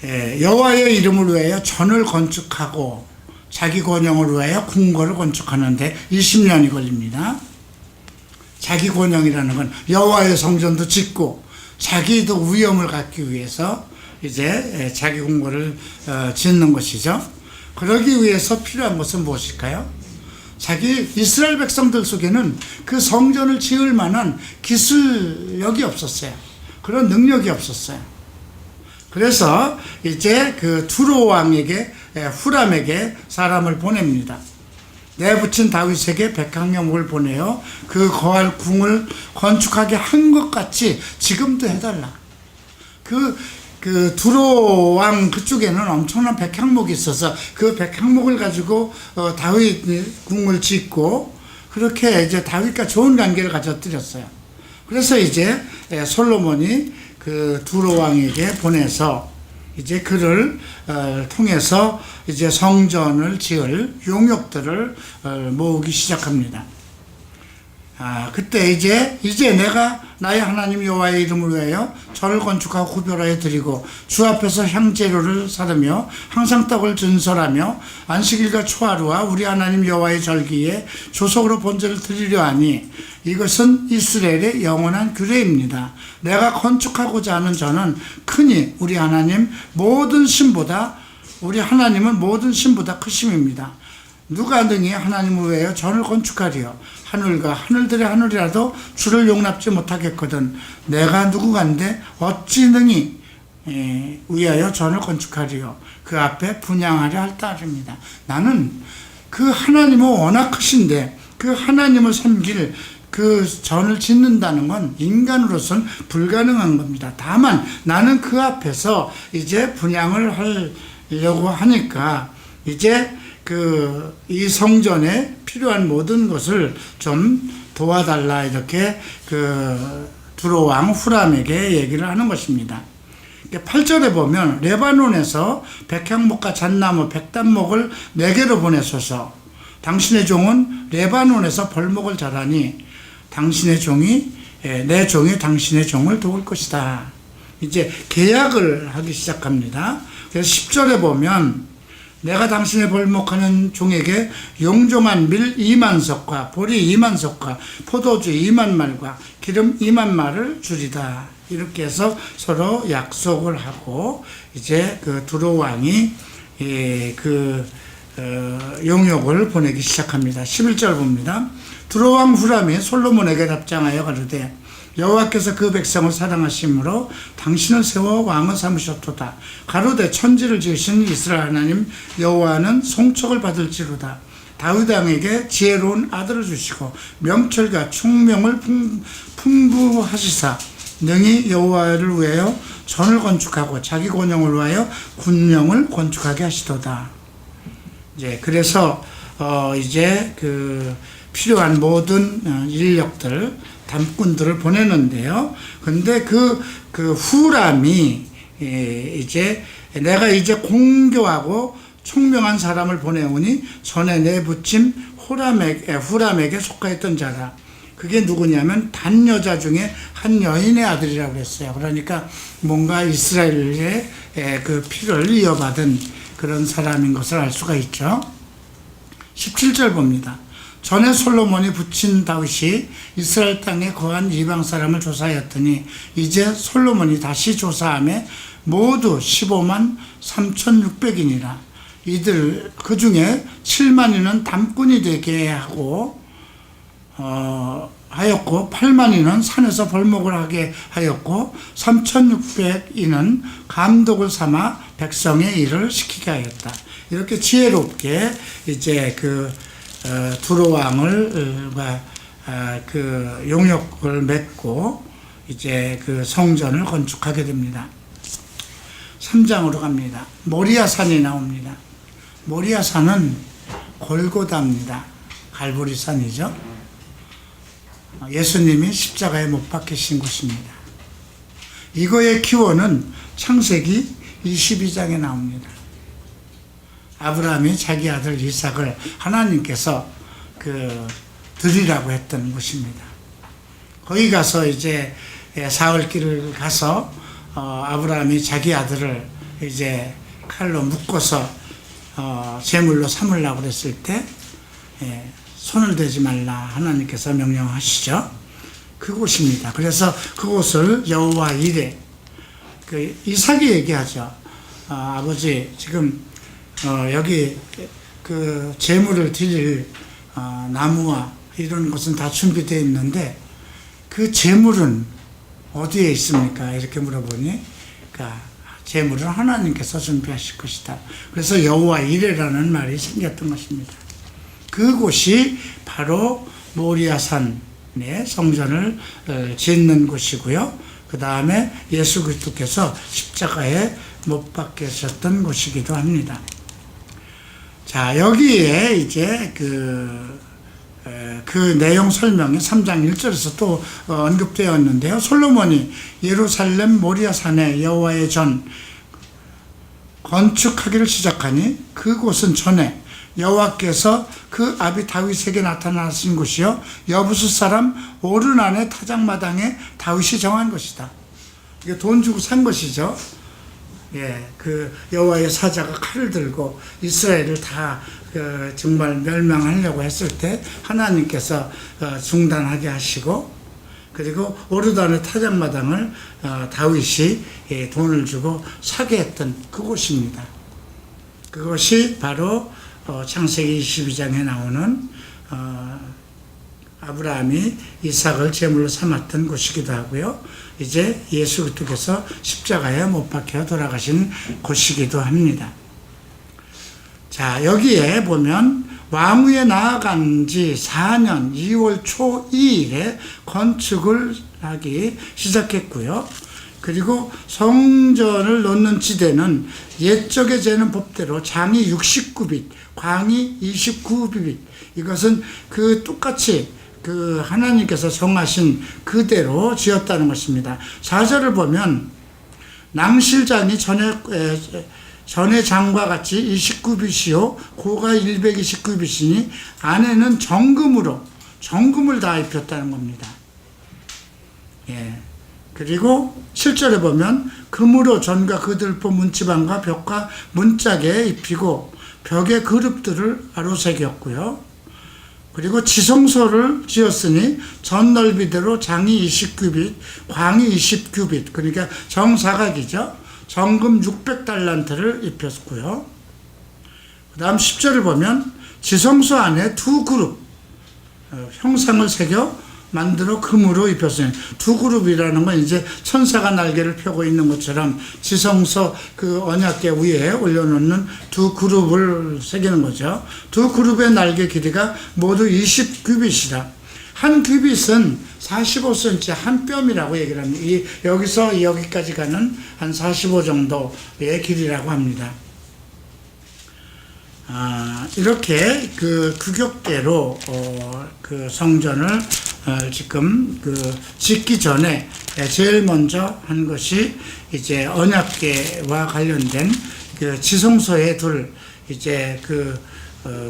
여호와의 이름을 위하여 전을 건축하고 자기 권영을 위하여 궁궐을 건축하는데 20년이 걸립니다. 자기 권영이라는 건 여호와의 성전도 짓고 자기도 위엄을 갖기 위해서 이제 자기 궁궐을 짓는 것이죠. 그러기 위해서 필요한 것은 무엇일까요? 이스라엘 백성들 속에는 그 성전을 지을 만한 기술력이 없었어요. 그런 능력이 없었어요. 그래서 이제 그 두로 왕에게 후람에게 사람을 보냅니다. 내붙인 다윗에게 백향목을 보내어 그 거할 궁을 건축하게 한 것 같이 지금도 해달라. 그 두로 왕 그쪽에는 엄청난 백향목이 있어서 그 백향목을 가지고 다윗 궁을 짓고 그렇게 이제 다윗과 좋은 관계를 가져드렸어요. 그래서 이제 솔로몬이 그 두로 왕에게 보내서 이제 그를 통해서 이제 성전을 지을 용역들을 모으기 시작합니다. 그때 이제 내가 나의 하나님 여호와의 이름을 위하여 절을 건축하고 구별하여 드리고 주 앞에서 향재료를 사르며 항상 떡을 전설하며 안식일과 초하루와 우리 하나님 여호와의 절기에 조속으로 번제를 드리려 하니 이것은 이스라엘의 영원한 규례입니다. 내가 건축하고자 하는 저는 크니 우리 하나님은 모든 신보다 크심입니다. 누가 능히 하나님을 위하여 전을 건축하리요? 하늘과 하늘들의 하늘이라도 주를 용납지 못하겠거든. 내가 누구간데 어찌 능히 위하여 전을 건축하리요? 그 앞에 분향하려 할 따름입니다. 나는 그 하나님은 워낙 크신데 그 하나님을 섬길 그 전을 짓는다는 건 인간으로서는 불가능한 겁니다. 다만 나는 그 앞에서 이제 분향을 하려고 하니까 이제 이 성전에 필요한 모든 것을 좀 도와달라 이렇게 두로 왕 후람에게 얘기를 하는 것입니다. 8절에 보면 레바논에서 백향목과 잣나무 백단목을 4개로 보내소서. 당신의 종은 레바논에서 벌목을 자라니 내 종이 당신의 종을 도울 것이다. 이제 계약을 하기 시작합니다. 그래서 10절에 보면 내가 당신의 벌목하는 종에게 용종한 밀 2만석과 보리 2만석과 포도주 2만말과 기름 2만말을 주리다. 이렇게 해서 서로 약속을 하고 이제 그 두로 왕이 용역을 보내기 시작합니다. 11절 봅니다. 두로 왕 후람이 솔로몬에게 답장하여 가로되 여호와께서 그 백성을 사랑하심으로 당신을 세워 왕을 삼으셨도다. 가로되 천지를 지으신 이스라엘 하나님 여호와는 송축을 받을지로다. 다윗 왕에게 지혜로운 아들을 주시고 명철과 총명을 풍부하시사 능히 여호와를 위하여 전을 건축하고 자기 권영을 위하여 군령을 건축하게 하시도다. 그래서 이제 필요한 모든 인력들 담꾼들을 보내는데요. 근데 그 후람이 이제 내가 이제 공교하고 총명한 사람을 보내오니 전에 내붙임 후람에게 속하였던 자라. 그게 누구냐면 단 여자 중에 한 여인의 아들이라고 했어요. 그러니까 뭔가 이스라엘의 그 피를 이어받은 그런 사람인 것을 알 수가 있죠. 17절 봅니다. 전에 솔로몬이 붙인 다윗이 이스라엘 땅에 거한 이방 사람을 조사하였더니 이제 솔로몬이 다시 조사하며 모두 15만 3,600인이라. 이들 그 중에 7만인은 담꾼이 되게 하고 하였고 8만인은 산에서 벌목을 하게 하였고 3,600인은 감독을 삼아 백성의 일을 시키게 하였다. 이렇게 지혜롭게 이제 두로 왕을 용역을 맺고 이제 성전을 건축하게 됩니다. 3장으로 갑니다. 모리아산이 나옵니다. 모리아산은 골고다입니다. 갈보리산이죠. 예수님이 십자가에 못 박히신 곳입니다. 이거의 기원은 창세기 22장에 나옵니다. 아브라함이 자기 아들 이삭을 하나님께서 드리라고 했던 곳입니다. 거기 가서 이제 사흘길을 가서 아브라함이 자기 아들을 이제 칼로 묶어서 제물로 삼으려고 그랬을 때 손을 대지 말라 하나님께서 명령하시죠. 그곳입니다. 그래서 그곳을 여호와 이레, 이삭이 얘기하죠. 아버지 지금 여기 제물을 드릴 나무와 이런 것은 다 준비되어 있는데 그 제물은 어디에 있습니까? 이렇게 물어보니 제물은 하나님께서 준비하실 것이다. 그래서 여호와 이레라는 말이 생겼던 것입니다. 그곳이 바로 모리아산의 성전을 짓는 곳이고요. 그 다음에 예수 그리스도께서 십자가에 못 박히셨던 곳이기도 합니다. 자, 여기에 이제 그 내용 설명이 3장 1절에서 또 언급되었는데요. 솔로몬이 예루살렘 모리아산에 여호와의 전 건축하기를 시작하니 그곳은 전에 여호와께서 그 아비 다윗에게 나타나신 곳이요 여부수 사람 오르난의 타작마당에 다윗이 정한 것이다. 이게 돈 주고 산 것이죠. 예, 그 여호와의 사자가 칼을 들고 이스라엘을 다 정말 멸망하려고 했을 때 하나님께서 중단하게 하시고, 그리고 오르단의 타작마당을 다윗이 돈을 주고 사게 했던 그곳입니다. 그것이 바로 창세기 22장에 나오는 아브라함이 이삭을 제물로 삼았던 곳이기도 하고요. 이제 예수 그리스도께서 십자가에 못 박혀 돌아가신 곳이기도 합니다. 자, 여기에 보면 왕위에 나아간 지 4년 2월 초 2일에 건축을 하기 시작했고요. 그리고 성전을 놓는 지대는 옛적에 재는 법대로 장이 69빛, 광이 29빛, 이것은 똑같이 하나님께서 정하신 그대로 지었다는 것입니다. 4절을 보면 낭실장이 전의 장과 같이 29빛이요 고가 129빛이니 안에는 정금을 다 입혔다는 겁니다. 예. 그리고 7절에 보면 금으로 전과 그들보 문지방과 벽과 문짝에 입히고 벽의 그룹들을 아로새겼고요. 그리고 지성소를 지었으니 전 넓이대로 장이 20규빗, 광이 20규빗, 그러니까 정사각이죠. 정금 600달란트를 입혔고요. 그 다음 10절을 보면 지성소 안에 두 그룹 형상을 새겨 만들어 금으로 입혔어요. 두 그룹이라는 건 이제 천사가 날개를 펴고 있는 것처럼 지성소 언약궤 위에 올려놓는 두 그룹을 새기는 거죠. 두 그룹의 날개 길이가 모두 20규빗이다. 한 규빗은 45cm 한 뼘이라고 얘기를 합니다. 여기서 여기까지 가는 한 45 정도의 길이라고 합니다. 이렇게 규격대로 그 성전을 지금 짓기 전에 제일 먼저 한 것이 이제 언약궤와 관련된 지성소에 둘 이제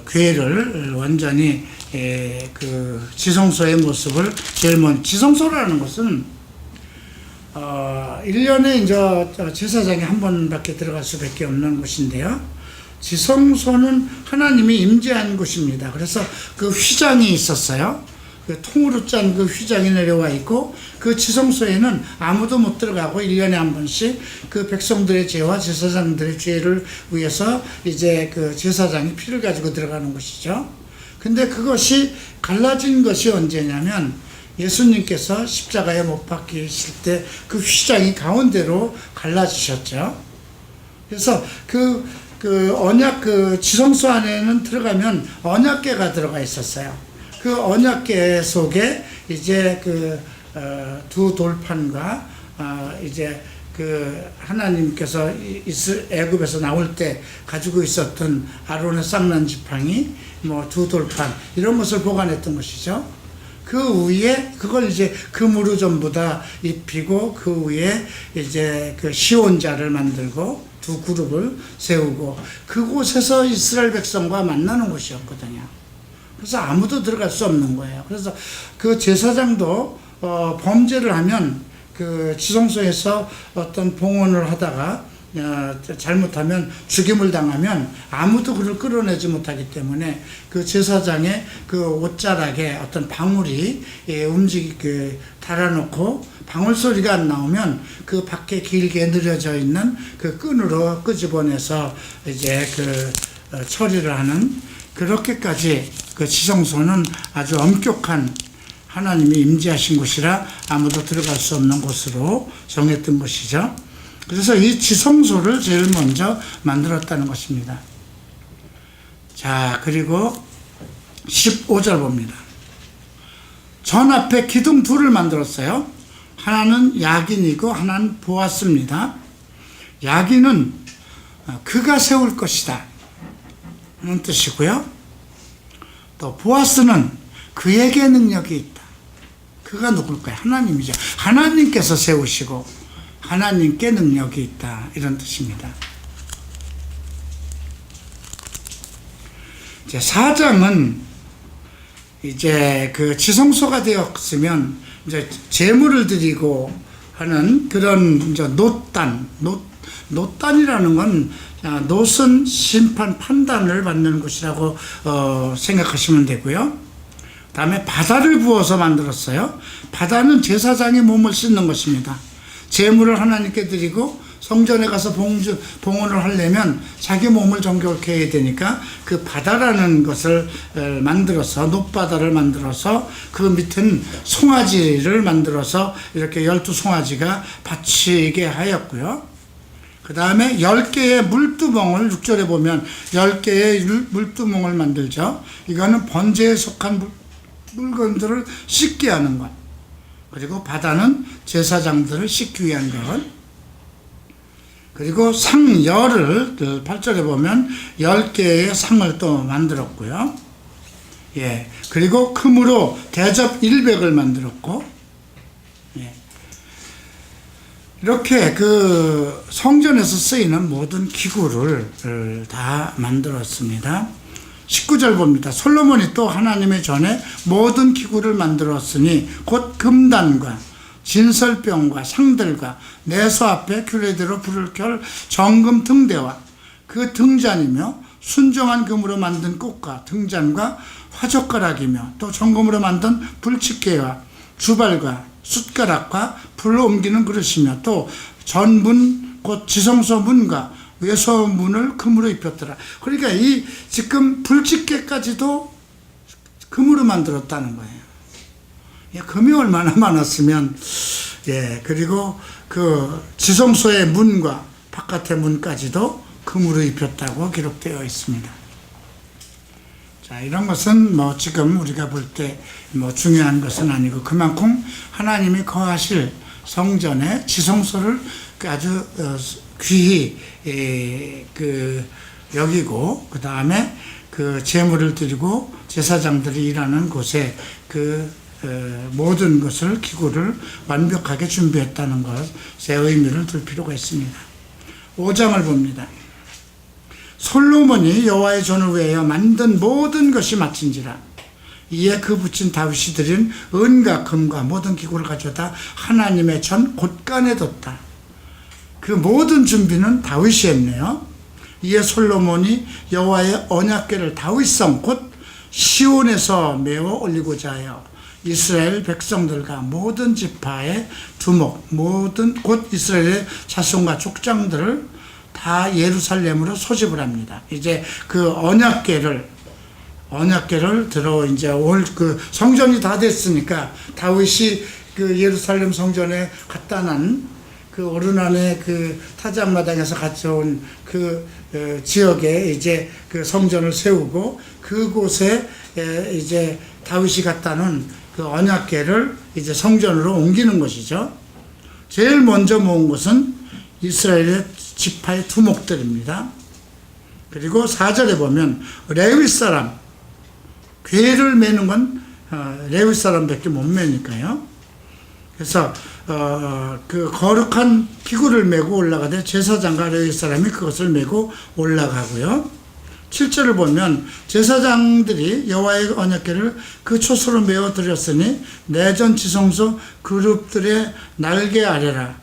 궤를 완전히 지성소의 모습을 제일 먼저, 지성소라는 것은 1년에 이제 제사장이 한 번밖에 들어갈 수밖에 없는 곳인데요. 지성소는 하나님이 임재한 곳입니다. 그래서 휘장이 있었어요. 통으로 짠 휘장이 내려와 있고 그 지성소에는 아무도 못 들어가고 1년에 한 번씩 백성들의 죄와 제사장들의 죄를 위해서 이제 제사장이 피를 가지고 들어가는 것이죠. 근데 그것이 갈라진 것이 언제냐면 예수님께서 십자가에 못 박히실 때 휘장이 가운데로 갈라지셨죠. 그래서 언약 지성소 안에는 들어가면 언약궤가 들어가 있었어요. 언약궤 속에 이제 두 돌판과 이제 하나님께서 애굽에서 나올 때 가지고 있었던 아론의 쌍난 지팡이, 두 돌판 이런 것을 보관했던 것이죠. 그 위에 그걸 이제 금으로 전부 다 입히고 그 위에 이제 시온자를 만들고 두 그룹을 세우고 그곳에서 이스라엘 백성과 만나는 곳이었거든요. 그래서 아무도 들어갈 수 없는 거예요. 그래서 제사장도 범죄를 하면 지성소에서 어떤 봉헌을 하다가 잘못하면 죽임을 당하면 아무도 그를 끌어내지 못하기 때문에 제사장의 옷자락에 어떤 방울이 달아놓고 방울 소리가 안 나오면 밖에 길게 늘어져 있는 끈으로 끄집어내서 이제 처리를 하는, 그렇게까지 지성소는 아주 엄격한 하나님이 임재하신 곳이라 아무도 들어갈 수 없는 곳으로 정했던 것이죠. 그래서 이 지성소를 제일 먼저 만들었다는 것입니다. 자, 그리고 15절 봅니다. 전 앞에 기둥 둘을 만들었어요. 하나는 야긴이고 하나는 보아스입니다. 야긴은 그가 세울 것이다 하는 뜻이고요. 또 보아스는 그에게 능력이 있다. 그가 누굴까요? 하나님이죠. 하나님께서 세우시고 하나님께 능력이 있다, 이런 뜻입니다. 이제 4장은 이제 그 지성소가 되었으면 이제 제물을 드리고 하는 그런 이제 노단이라는 건 노선 심판 판단을 받는 곳이라고 생각하시면 되고요. 다음에 바다를 부어서 만들었어요. 바다는 제사장의 몸을 씻는 것입니다. 제물을 하나님께 드리고 성전에 가서 봉헌을 하려면 자기 몸을 정결케 해야 되니까 그 바다라는 것을 만들어서, 높바다를 만들어서 그 밑은 송아지를 만들어서 이렇게 12송아지가 받치게 하였고요. 그 다음에 10개의 물두멍을 6절에 보면 10개의 물두멍을 만들죠. 이거는 번제에 속한 물건들을 씻게 하는 것. 그리고 바다는 제사장들을 씻기 위한 것. 그리고 상열을 8절에 보면 10개의 상을 또 만들었고요. 예. 그리고 금으로 대접 100을 만들었고, 예. 이렇게 그 성전에서 쓰이는 모든 기구를 다 만들었습니다. 19절 봅니다. 솔로몬이 또 하나님의 전에 모든 기구를 만들었으니 곧 금단과 진설병과 상들과 내소 앞에 규례대로 불을 켤 정금 등대와 그 등잔이며 순정한 금으로 만든 꽃과 등잔과 화젓가락이며 또 정금으로 만든 불집게와 주발과 숟가락과 불로 옮기는 그릇이며 또 전문 곧 지성소 문과 외소문을 금으로 입혔더라. 그러니까 이 지금 불집게까지도 금으로 만들었다는 거예요. 금이 얼마나 많았으면, 예, 그리고 그 지성소의 문과 바깥의 문까지도 금으로 입혔다고 기록되어 있습니다. 자, 이런 것은 뭐 지금 우리가 볼 때 뭐 중요한 것은 아니고 그만큼 하나님이 거하실 성전의 지성소를 아주 귀히 여기고, 그 다음에 그 제물을 드리고 제사장들이 일하는 곳에 모든 것을, 기구를 완벽하게 준비했다는 것에 의미를 둘 필요가 있습니다. 5장을 봅니다. 솔로몬이 여호와의 전을 위하여 만든 모든 것이 마친지라. 이에 그 붙인 다윗이 드린 은과 금과 모든 기구를 가져다 하나님의 전 곳간에 뒀다. 그 모든 준비는 다윗이 했네요. 이에 솔로몬이 여호와의 언약궤를 다윗성 곧 시온에서 메워 올리고자 하여 이스라엘 백성들과 모든 지파의 두목, 모든 곧 이스라엘의 자손과 족장들을 다 예루살렘으로 소집을 합니다. 이제 그 언약궤를 들어 이제 성전이 다 됐으니까 다윗이 그 예루살렘 성전에 갖다 난 그 오르난의 그 타작마당에서 가져온 그 지역에 이제 그 성전을 세우고 그곳에 이제 다윗이 갖다 놓은 그 언약궤를 이제 성전으로 옮기는 것이죠. 제일 먼저 모은 것은 이스라엘의 지파의 두목들입니다. 그리고 4절에 보면 레위 사람, 궤를 매는 건 레위 사람밖에 못 매니까요. 그래서 그 거룩한 기구를 메고 올라가되 제사장과 레위 사람이 그것을 메고 올라가고요. 7절을 보면 제사장들이 여호와의 언약궤를 그 초소로 메어 드렸으니 내전 지성소 그룹들의 날개 아래라.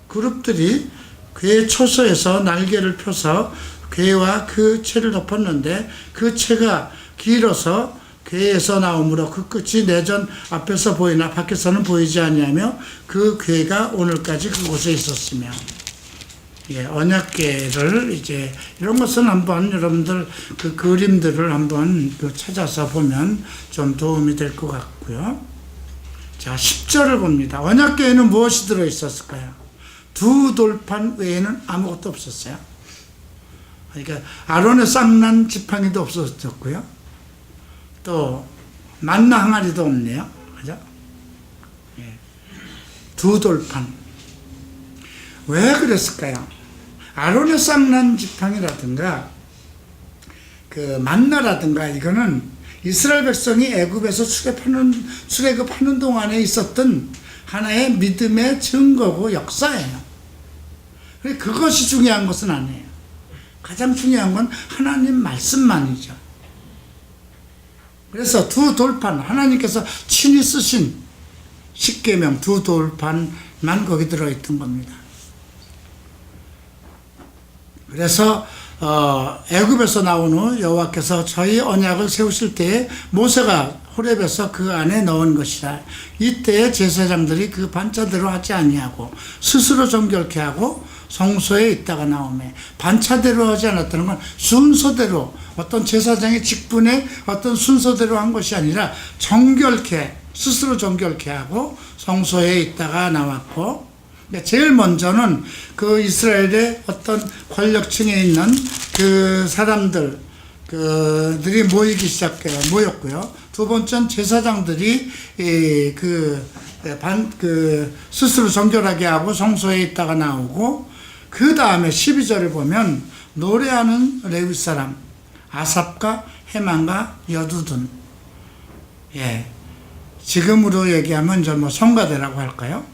그룹들이 궤 초소에서 날개를 펴서 궤와 그 채를 덮었는데 그 채가 길어서 궤에서 나오므로 그 끝이 내전 앞에서 보이나 밖에서는 보이지 아니하며 그 궤가 오늘까지 그곳에 있었으며. 예, 언약궤를 이제 이런 것은 한번 여러분들 그 그림들을 한번 찾아서 보면 좀 도움이 될 것 같고요. 자, 10절을 봅니다. 언약궤에는 무엇이 들어 있었을까요? 두 돌판 외에는 아무것도 없었어요. 그러니까 아론의 쌍난 지팡이도 없어졌고요. 또 만나 항아리도 없네요. 그죠? 예. 두 돌판. 왜 그랬을까요? 아론의 쌍난 지팡이라든가 그 만나라든가 이거는 이스라엘 백성이 애굽에서 출애굽하는 동안에 있었던 하나의 믿음의 증거고 역사예요. 그것이 중요한 것은 아니에요. 가장 중요한 건 하나님 말씀만이죠. 그래서 두 돌판, 하나님께서 친히 쓰신 십계명 두 돌판만 거기 들어있던 겁니다. 그래서 애굽에서 나온 후 여호와께서 저희 언약을 세우실 때에 모세가 호렙에서 그 안에 넣은 것이라. 이때에 제사장들이 그 반차대로 하지 아니하고 스스로 정결케 하고 성소에 있다가 나오매. 반차대로 하지 않았다는 건 순서대로, 어떤 제사장의 직분의 어떤 순서대로 한 것이 아니라 정결케, 스스로 정결케 하고 성소에 있다가 나왔고, 제일 먼저는 그 이스라엘의 어떤 권력층에 있는 그 사람들, 그들이 모였고요. 두 번째는 제사장들이 스스로 정결하게 하고 성소에 있다가 나오고, 그 다음에 12절을 보면 노래하는 레위 사람 아삽과 헤만과 여두둔, 예, 지금으로 얘기하면 이제 뭐 성가대라고 할까요?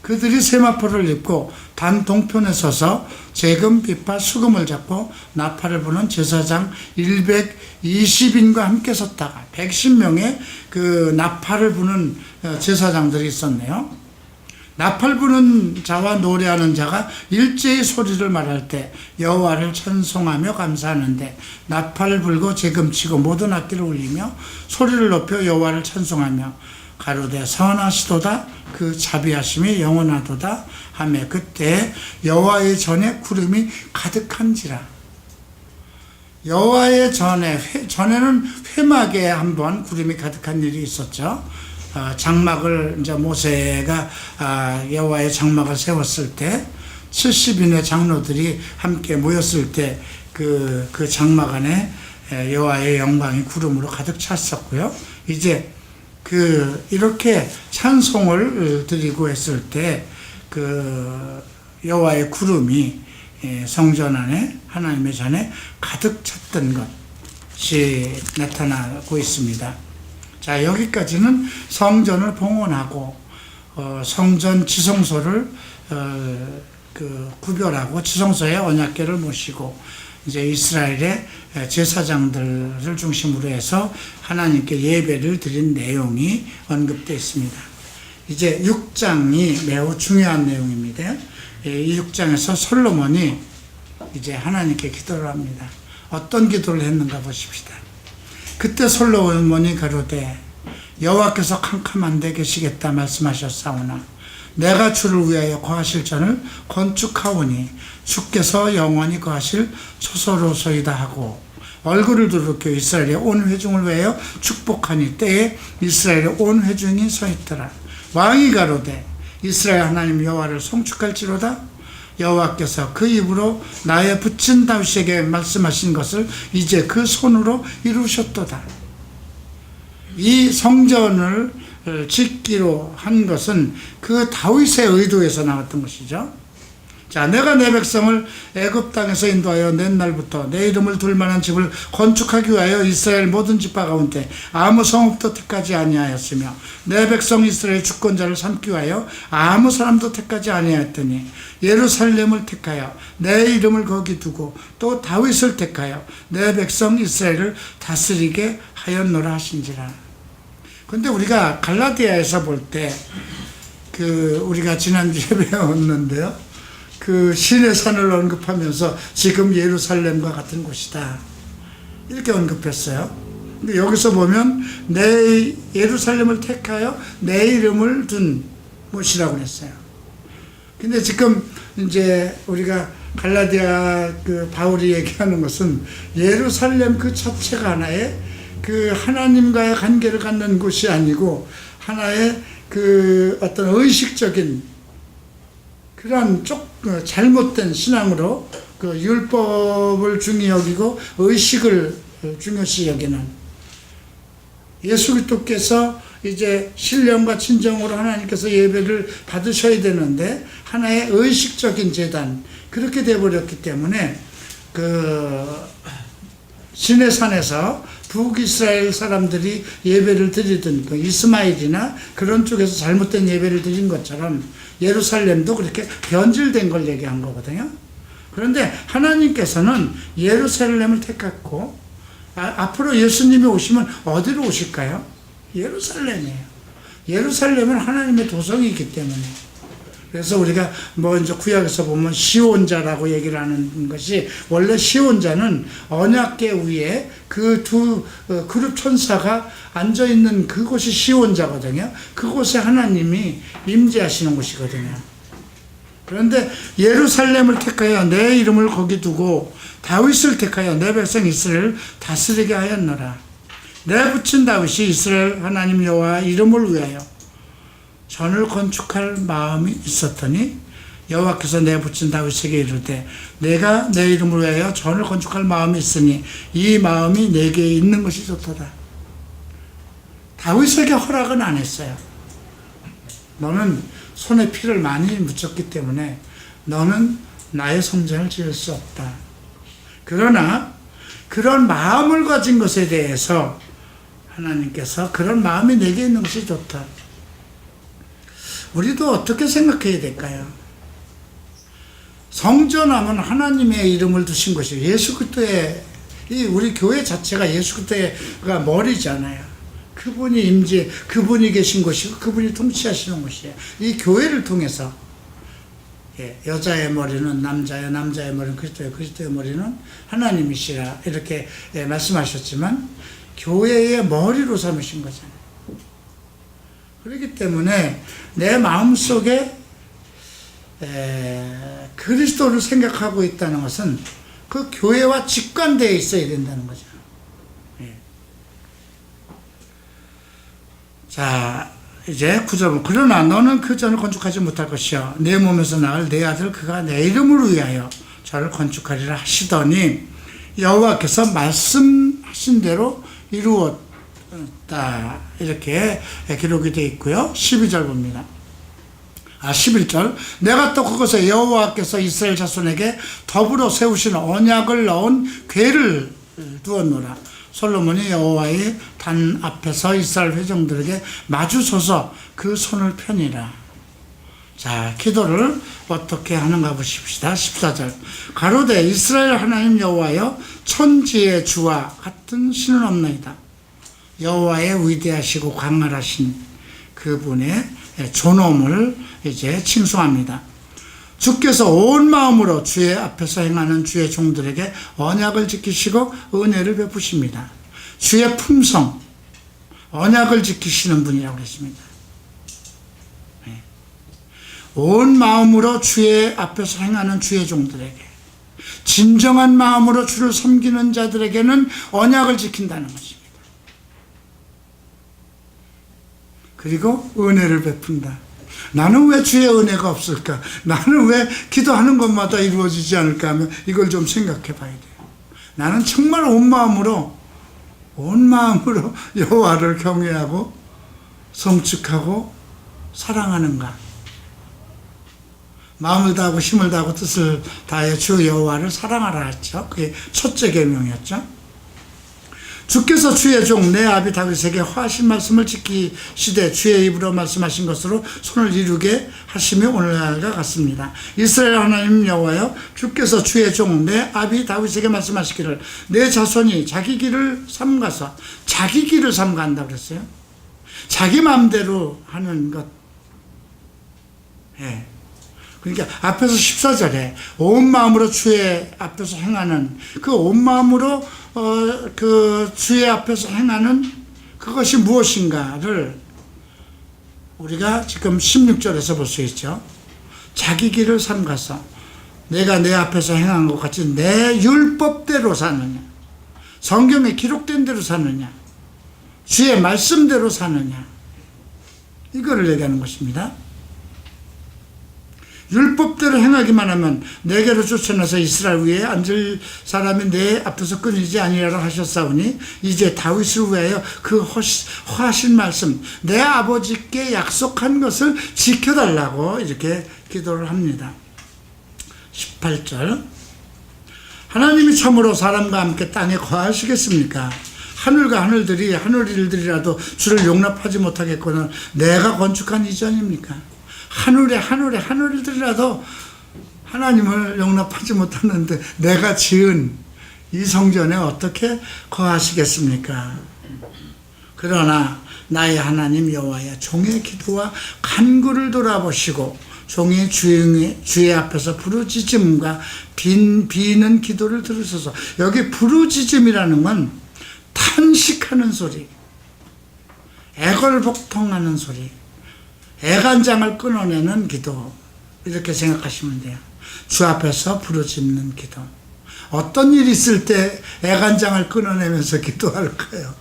그들이 세마포를 입고 단 동편에 서서 재금, 비파, 수금을 잡고 나팔을 부는 제사장 120인과 함께 섰다가 110명의 그 나팔을 부는 제사장들이 있었네요. 나팔 부는 자와 노래하는 자가 일제히 소리를 말할 때 여호와를 찬송하며 감사하는데, 나팔을 불고 재금치고 모든 악기를 울리며 소리를 높여 여호와를 찬송하며 가로되 선하시도다 그 자비하심이 영원하도다 하며 그때 여호와의 전에 구름이 가득한지라. 여호와의 전에는 회막에 한번 구름이 가득한 일이 있었죠. 장막을 이제 모세가 여호와의 장막을 세웠을 때 70인의 장로들이 함께 모였을 때 그 장막 안에 여호와의 영광이 구름으로 가득 찼었고요. 이제 이렇게 찬송을 드리고 했을 때 여호와의 구름이 성전 안에 하나님의 전에 가득 찼던 것이 나타나고 있습니다. 자, 여기까지는 성전을 봉헌하고 성전 지성소를 구별하고 지성소에 언약궤를 모시고 이제 이스라엘의 제사장들을 중심으로 해서 하나님께 예배를 드린 내용이 언급되어 있습니다. 이제 6장이 매우 중요한 내용입니다. 이 6장에서 솔로몬이 이제 하나님께 기도를 합니다. 어떤 기도를 했는가 보십시다. 그때 솔로몬이 가로되 여호와께서 캄캄한 데 계시겠다 말씀하셨사오나 내가 주를 위하여 거하실 전을 건축하오니 주께서 영원히 거하실 초소로소이다 하고 얼굴을 두르켜 이스라엘의 온 회중을 위하여 축복하니 때에 이스라엘의 온 회중이 서 있더라. 왕이 가로되 이스라엘 하나님 여호와를 송축할지로다. 여호와께서 그 입으로 나의 붙인 다윗에게 말씀하신 것을 이제 그 손으로 이루셨도다. 이 성전을 짓기로 한 것은 그 다윗의 의도에서 나왔던 것이죠. 자, 내가 내 백성을 애굽 땅에서 인도하여 낸 날부터 내 이름을 둘 만한 집을 건축하기 위하여 이스라엘 모든 지파 가운데 아무 성읍도 택하지 아니하였으며 내 백성 이스라엘 주권자를 삼기 위하여 아무 사람도 택하지 아니하였더니 예루살렘을 택하여 내 이름을 거기 두고 또 다윗을 택하여 내 백성 이스라엘을 다스리게 하였노라 하신지라. 근데 우리가 갈라디아에서 볼 때 우리가 지난주에 배웠는데요. 신의 산을 언급하면서 지금 예루살렘과 같은 곳이다 이렇게 언급했어요. 근데 여기서 보면 내 예루살렘을 택하여 내 이름을 둔 곳이라고 했어요. 근데 지금 이제 우리가 갈라디아 바울이 얘기하는 것은 예루살렘 그 자체가 하나의 하나님과의 관계를 갖는 곳이 아니고 하나의 어떤 의식적인 그러한 잘못된 신앙으로 그 율법을 중히 여기고 의식을 중요시 여기는 예수 그리스도께서 이제 신령과 진정으로 하나님께서 예배를 받으셔야 되는데 하나의 의식적인 제단 그렇게 되어버렸기 때문에 그 시내산에서 북이스라엘 사람들이 예배를 드리던 그 이스마일이나 그런 쪽에서 잘못된 예배를 드린 것처럼 예루살렘도 그렇게 변질된 걸 얘기한 거거든요. 그런데 하나님께서는 예루살렘을 택했고 앞으로 예수님이 오시면 어디로 오실까요? 예루살렘이에요. 예루살렘은 하나님의 도성이기 때문에. 그래서 우리가 이제 구약에서 보면 시온자라고 얘기를 하는 것이 원래 시온자는 언약궤 위에 그 두 그룹 천사가 앉아있는 그곳이 시온자거든요. 그곳에 하나님이 임재하시는 곳이거든요. 그런데 예루살렘을 택하여 내 이름을 거기 두고 다윗을 택하여 내 백성 이스라엘을 다스리게 하였노라. 내 붙인 다윗이 이스라엘 하나님 여호와 이름을 위하여 전을 건축할 마음이 있었더니 여호와께서 내 붙인 다윗에게 이르되 내가 내 이름을 위하여 전을 건축할 마음이 있으니 이 마음이 내게 있는 것이 좋도다. 다윗에게 허락은 안 했어요. 너는 손에 피를 많이 묻혔기 때문에 너는 나의 성전을 지을 수 없다. 그러나 그런 마음을 가진 것에 대해서 하나님께서 그런 마음이 내게 있는 것이 좋다. 우리도 어떻게 생각해야 될까요? 성전하면 하나님의 이름을 두신 것이에요. 예수 그리스도의 우리 교회 자체가 예수 그리스도가 머리잖아요. 그분이 그분이 계신 곳이고 그분이 통치하시는 곳이에요. 이 교회를 통해서 여자의 머리는 남자의 머리는 그리스도의 머리는 하나님이시라 이렇게 말씀하셨지만 교회의 머리로 삼으신 거잖아요. 그렇기 때문에 내 마음속에 그리스도를 생각하고 있다는 것은 그 교회와 직관되어 있어야 된다는 거죠. 자, 이제 9절. 그러나 너는 그 전을 건축하지 못할 것이요 내 몸에서 나을 내 아들 그가 내 이름을 위하여 저를 건축하리라 하시더니 여호와께서 말씀하신 대로 이루었다. 이렇게 기록이 되어 있고요. 12절 봅니다. 11절. 내가 또 그것에 여호와께서 이스라엘 자손에게 더불어 세우신 언약을 넣은 궤를 두었노라. 솔로몬이 여호와의 단 앞에서 이스라엘 회중들에게 마주서서 그 손을 펴니라. 자, 기도를 어떻게 하는가 보십시다. 14절. 가로되 이스라엘 하나님 여호와여 천지의 주와 같은 신은 없나이다. 여호와의 위대하시고 광활하신 그분의 존엄을 이제 칭송합니다. 주께서 온 마음으로 주의 앞에서 행하는 주의 종들에게 언약을 지키시고 은혜를 베푸십니다. 주의 품성, 언약을 지키시는 분이라고 했습니다. 온 마음으로 주의 앞에서 행하는 주의 종들에게, 진정한 마음으로 주를 섬기는 자들에게는 언약을 지킨다는 것입니다. 그리고 은혜를 베푼다. 나는 왜 주의 은혜가 없을까? 나는 왜 기도하는 것마다 이루어지지 않을까 하면 이걸 좀 생각해 봐야 돼요. 나는 정말 온 마음으로 여호와를 경외하고 성축하고 사랑하는가? 마음을 다하고 힘을 다하고 뜻을 다하여 주 여호와를 사랑하라 했죠. 그게 첫째 계명이었죠. 주께서 주의 종 내 아비 다윗에게 하신 말씀을 지키시되 주의 입으로 말씀하신 것으로 손을 이루게 하시며 오늘날과 같습니다. 이스라엘 하나님 여호와여 주께서 주의 종 내 아비 다윗에게 말씀하시기를 내 자손이 자기 길을 삼가서 자기 길을 삼가한다고 그랬어요. 자기 마음대로 하는 것. 그러니까 앞에서 14절에 온 마음으로 주의 앞에서 행하는 그 온 마음으로 그 주의 앞에서 행하는 그것이 무엇인가를 우리가 지금 16절에서 볼 수 있죠. 자기 길을 삼가서 내가 내 앞에서 행한 것 같이 내 율법대로 사느냐, 성경에 기록된 대로 사느냐, 주의 말씀대로 사느냐, 이거를 얘기하는 것입니다. 율법대로 행하기만 하면 내게로 쫓아내서 이스라엘 위에 앉을 사람이 내 앞에서 끊이지 아니하라 하셨사오니 이제 다윗을 위하여 그 허하신 말씀 내 아버지께 약속한 것을 지켜달라고 이렇게 기도를 합니다. 18절 하나님이 참으로 사람과 함께 땅에 거하시겠습니까? 하늘과 하늘들이 하늘일들이라도 주를 용납하지 못하겠거늘 내가 건축한 이전입니까? 하늘일들이라도 하나님을 용납하지 못하는데 내가 지은 이 성전에 어떻게 거하시겠습니까? 그러나 나의 하나님 여호와여 종의 기도와 간구를 돌아보시고 종의 주의 앞에서 부르짖음과 비는 기도를 들으소서. 여기 부르짖음이라는 건 탄식하는 소리, 애걸복통하는 소리, 애간장을 끊어내는 기도, 이렇게 생각하시면 돼요. 주 앞에서 부르짖는 기도. 어떤 일이 있을 때 애간장을 끊어내면서 기도할까요?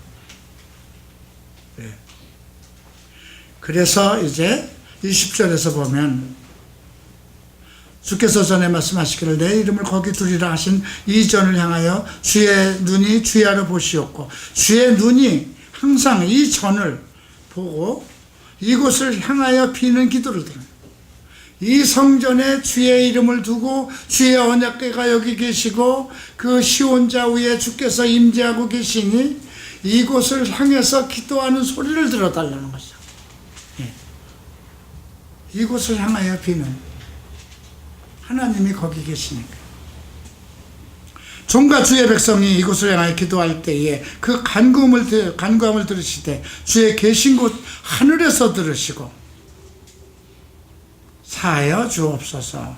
네. 그래서 이제 20절에서 보면 주께서 전에 말씀하시기를 내 이름을 거기 두리라 하신 이 전을 향하여 주의 눈이 주야로 보시옵고, 주의 눈이 항상 이 전을 보고 이곳을 향하여 비는 기도를 들어요. 이 성전에 주의 이름을 두고 주의 언약궤가 여기 계시고 그 시온자 위에 주께서 임재하고 계시니 이곳을 향해서 기도하는 소리를 들어달라는 것이죠. 예. 이곳을 향하여 비는 하나님이 거기 계시니까. 종과 주의 백성이 이곳을 향하여 기도할 때에 그 간구함을 들으시되 주의 계신 곳 하늘에서 들으시고 사하여 주옵소서.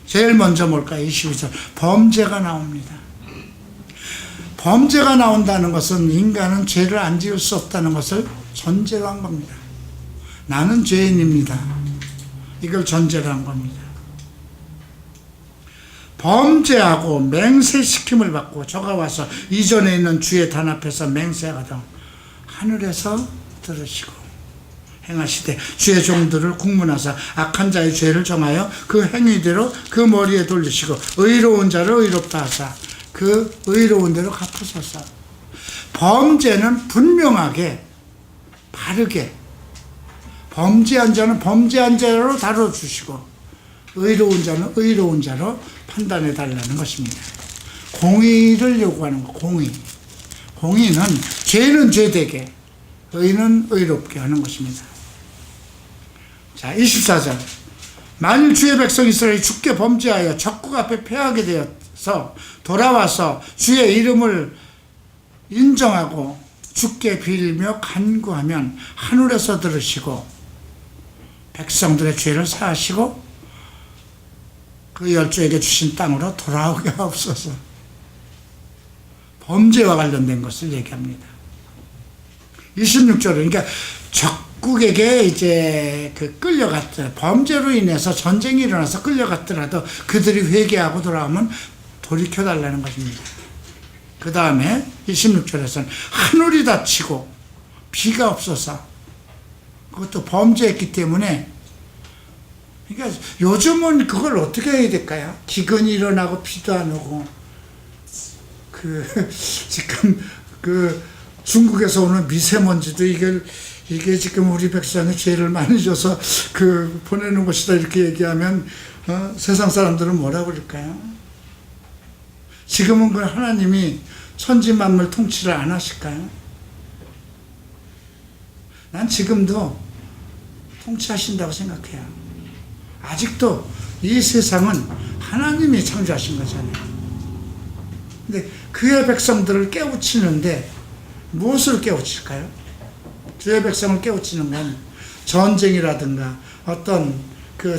제일 먼저 뭘까요? 22절 범죄가 나옵니다. 범죄가 나온다는 것은 인간은 죄를 안 지을 수 없다는 것을 전제로 한 겁니다. 나는 죄인입니다. 이걸 전제로 한 겁니다. 범죄하고 맹세시킴을 받고 저가 와서 이전에 있는 주의 단 앞에서 맹세하거든 하늘에서 들으시고 행하시되 주의 종들을 국문하사 악한 자의 죄를 정하여 그 행위대로 그 머리에 돌리시고 의로운 자를 의롭다 하사 그 의로운 대로 갚으소서. 범죄는 분명하게 바르게 범죄한 자는 범죄한 자로 다뤄주시고 의로운 자는 의로운 자로 판단해 달라는 것입니다. 공의를 요구하는 것. 공의는 죄는 죄되게 의는 의롭게 하는 것입니다. 자, 24절 만일 주의 백성 이스라엘이 주께 범죄하여 적국 앞에 패하게 되어서 돌아와서 주의 이름을 인정하고 주께 빌며 간구하면 하늘에서 들으시고 백성들의 죄를 사하시고 그 열조에게 주신 땅으로 돌아오게 하옵소서. 범죄와 관련된 것을 얘기합니다. 26절은 그러니까 적국에게 이제 끌려갔더라. 범죄로 인해서 전쟁이 일어나서 끌려갔더라도 그들이 회개하고 돌아오면 돌이켜달라는 것입니다. 그 다음에 26절에서는 하늘이 닫히고 비가 없어서 그것도 범죄했기 때문에 그러니까 요즘은 그걸 어떻게 해야 될까요? 기근이 일어나고 비도 안 오고 지금 중국에서 오는 미세먼지도 이게 지금 우리 백성이 죄를 많이 져서 보내는 것이다 이렇게 얘기하면 세상 사람들은 뭐라고 그럴까요? 지금은 그 하나님이 천지 만물 통치를 안 하실까요? 난 지금도 통치하신다고 생각해요. 아직도 이 세상은 하나님이 창조하신 거잖아요. 근데 그의 백성들을 깨우치는데 무엇을 깨우칠까요? 주의 백성을 깨우치는 건 전쟁이라든가 어떤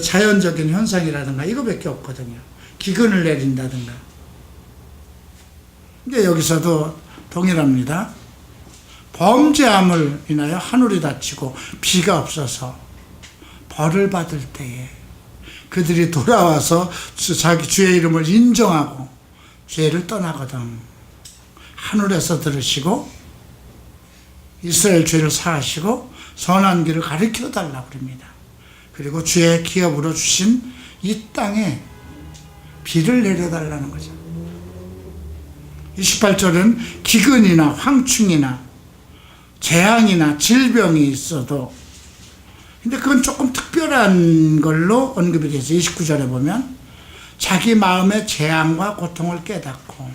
자연적인 현상이라든가 이거밖에 없거든요. 기근을 내린다든가. 근데 여기서도 동일합니다. 범죄함을 인하여 하늘이 닫히고 비가 없어서 벌을 받을 때에 그들이 돌아와서 자기 주의 이름을 인정하고 죄를 떠나거든 하늘에서 들으시고 이스라엘 죄를 사하시고 선한 길을 가르쳐 달라고 합니다. 그리고 주의 기업으로 주신 이 땅에 비를 내려달라는 거죠. 28절은 기근이나 황충이나 재앙이나 질병이 있어도, 근데 그건 조금 특별한 걸로 언급이 되죠. 29절에 보면 자기 마음의 재앙과 고통을 깨닫고,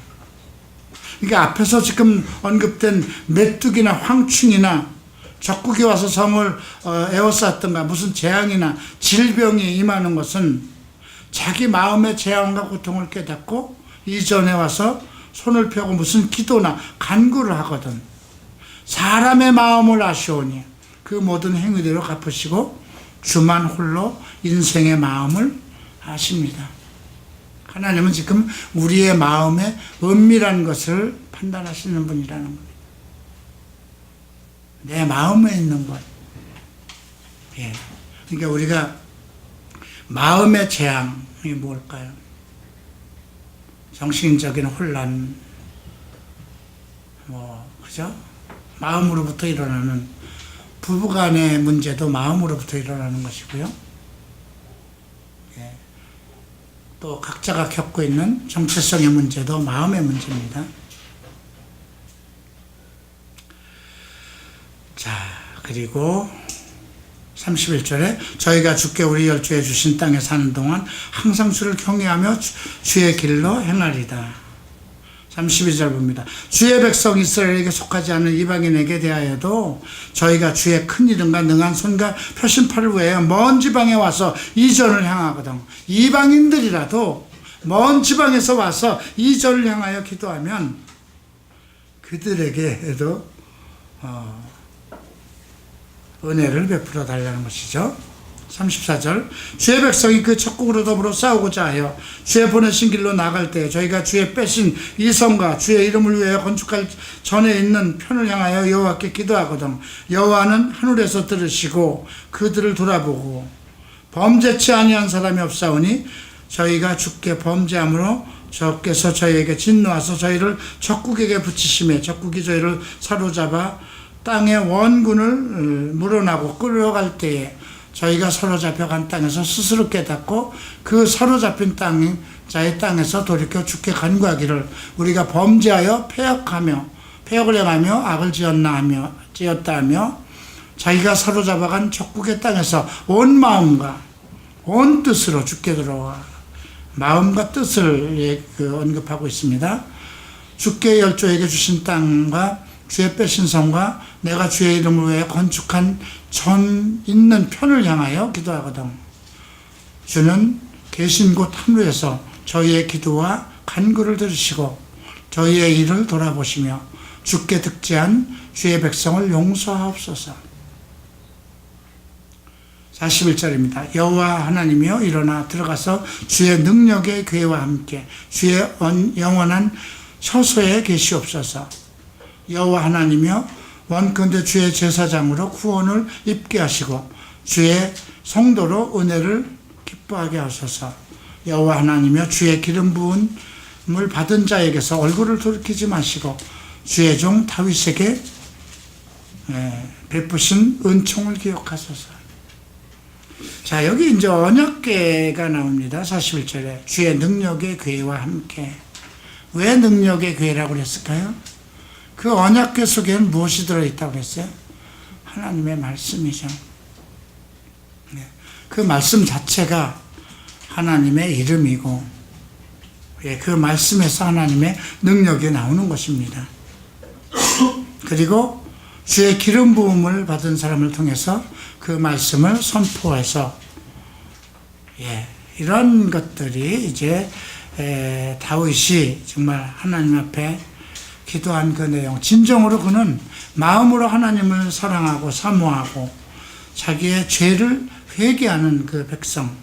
그러니까 앞에서 지금 언급된 메뚜기나 황충이나 적국이 와서 성을 에워쌌던가 무슨 재앙이나 질병이 임하는 것은 자기 마음의 재앙과 고통을 깨닫고 이전에 와서 손을 펴고 무슨 기도나 간구를 하거든 사람의 마음을 아시오니 그 모든 행위대로 갚으시고 주만 홀로 인생의 마음을 아십니다. 하나님은 지금 우리의 마음의 은밀한 것을 판단하시는 분이라는 겁니다. 내 마음에 있는 것. 예. 그러니까 우리가 마음의 재앙이 뭘까요? 정신적인 혼란, 그죠? 마음으로부터 일어나는, 부부간의 문제도 마음으로부터 일어나는 것이고요. 예. 또 각자가 겪고 있는 정체성의 문제도 마음의 문제입니다. 자, 그리고 31절에 저희가 주께 우리 열조에 주신 땅에 사는 동안 항상 주를 경외하며 주의 길로 행하리다. 32절 봅니다. 주의 백성 이스라엘에게 속하지 않은 이방인에게 대하여도 저희가 주의 큰 이름과 능한 손과 표심팔을 위하여 먼 지방에 와서 이전을 향하거든. 이방인들이라도 먼 지방에서 와서 이전을 향하여 기도하면 그들에게도 은혜를 베풀어 달라는 것이죠. 34절 주의 백성이 그 적국으로 더불어 싸우고자 하여 주의 보내신 길로 나갈 때 저희가 주의 빼신 이 성과 주의 이름을 위하여 건축할 전에 있는 편을 향하여 여호와께 기도하거든 여호와는 하늘에서 들으시고 그들을 돌아보고 범죄치 아니한 사람이 없사오니 저희가 주께 범죄함으로 저께서 저희에게 진노하서 저희를 적국에게 붙이심에 적국이 저희를 사로잡아 땅의 원군을 물어나고 끌어갈 때에 저희가 사로잡혀간 땅에서 스스로 깨닫고 그 사로잡힌 자의 땅에서 돌이켜 주께 간구하기를 우리가 범죄하여 패역을 행하며 악을 지었다 하며 자기가 사로잡아간 적국의 땅에서 온 마음과 온 뜻으로 주께 들어와 마음과 뜻을 언급하고 있습니다. 주께 열조에게 주신 땅과 주의 빼신 성과 내가 주의 이름을 위해 건축한 전 있는 편을 향하여 기도하거든. 주는 계신 곳 하늘에서 저희의 기도와 간구를 들으시고 저희의 일을 돌아보시며 주께 득제한 주의 백성을 용서하옵소서. 41절입니다. 여호와 하나님이여 일어나 들어가서 주의 능력의 괴와 함께 주의 영원한 처소에 계시옵소서. 여호와 하나님이여 원컨대 주의 제사장으로 구원을 입게 하시고 주의 성도로 은혜를 기뻐하게 하소서. 여호와 하나님이여 주의 기름 부음을 받은 자에게서 얼굴을 돌이키지 마시고 주의 종 다윗에게 베푸신 은총을 기억하소서. 자, 여기 이제 언약궤가 나옵니다. 41절에 주의 능력의 궤와 함께. 왜 능력의 궤라고 그랬을까요? 그 언약궤 속에는 무엇이 들어있다고 했어요? 하나님의 말씀이죠. 그 말씀 자체가 하나님의 이름이고 그 말씀에서 하나님의 능력이 나오는 것입니다. 그리고 주의 기름 부음을 받은 사람을 통해서 그 말씀을 선포해서 이런 것들이 이제 다윗이 정말 하나님 앞에 기도한 그 내용, 진정으로 그는 마음으로 하나님을 사랑하고 사모하고 자기의 죄를 회개하는 그 백성,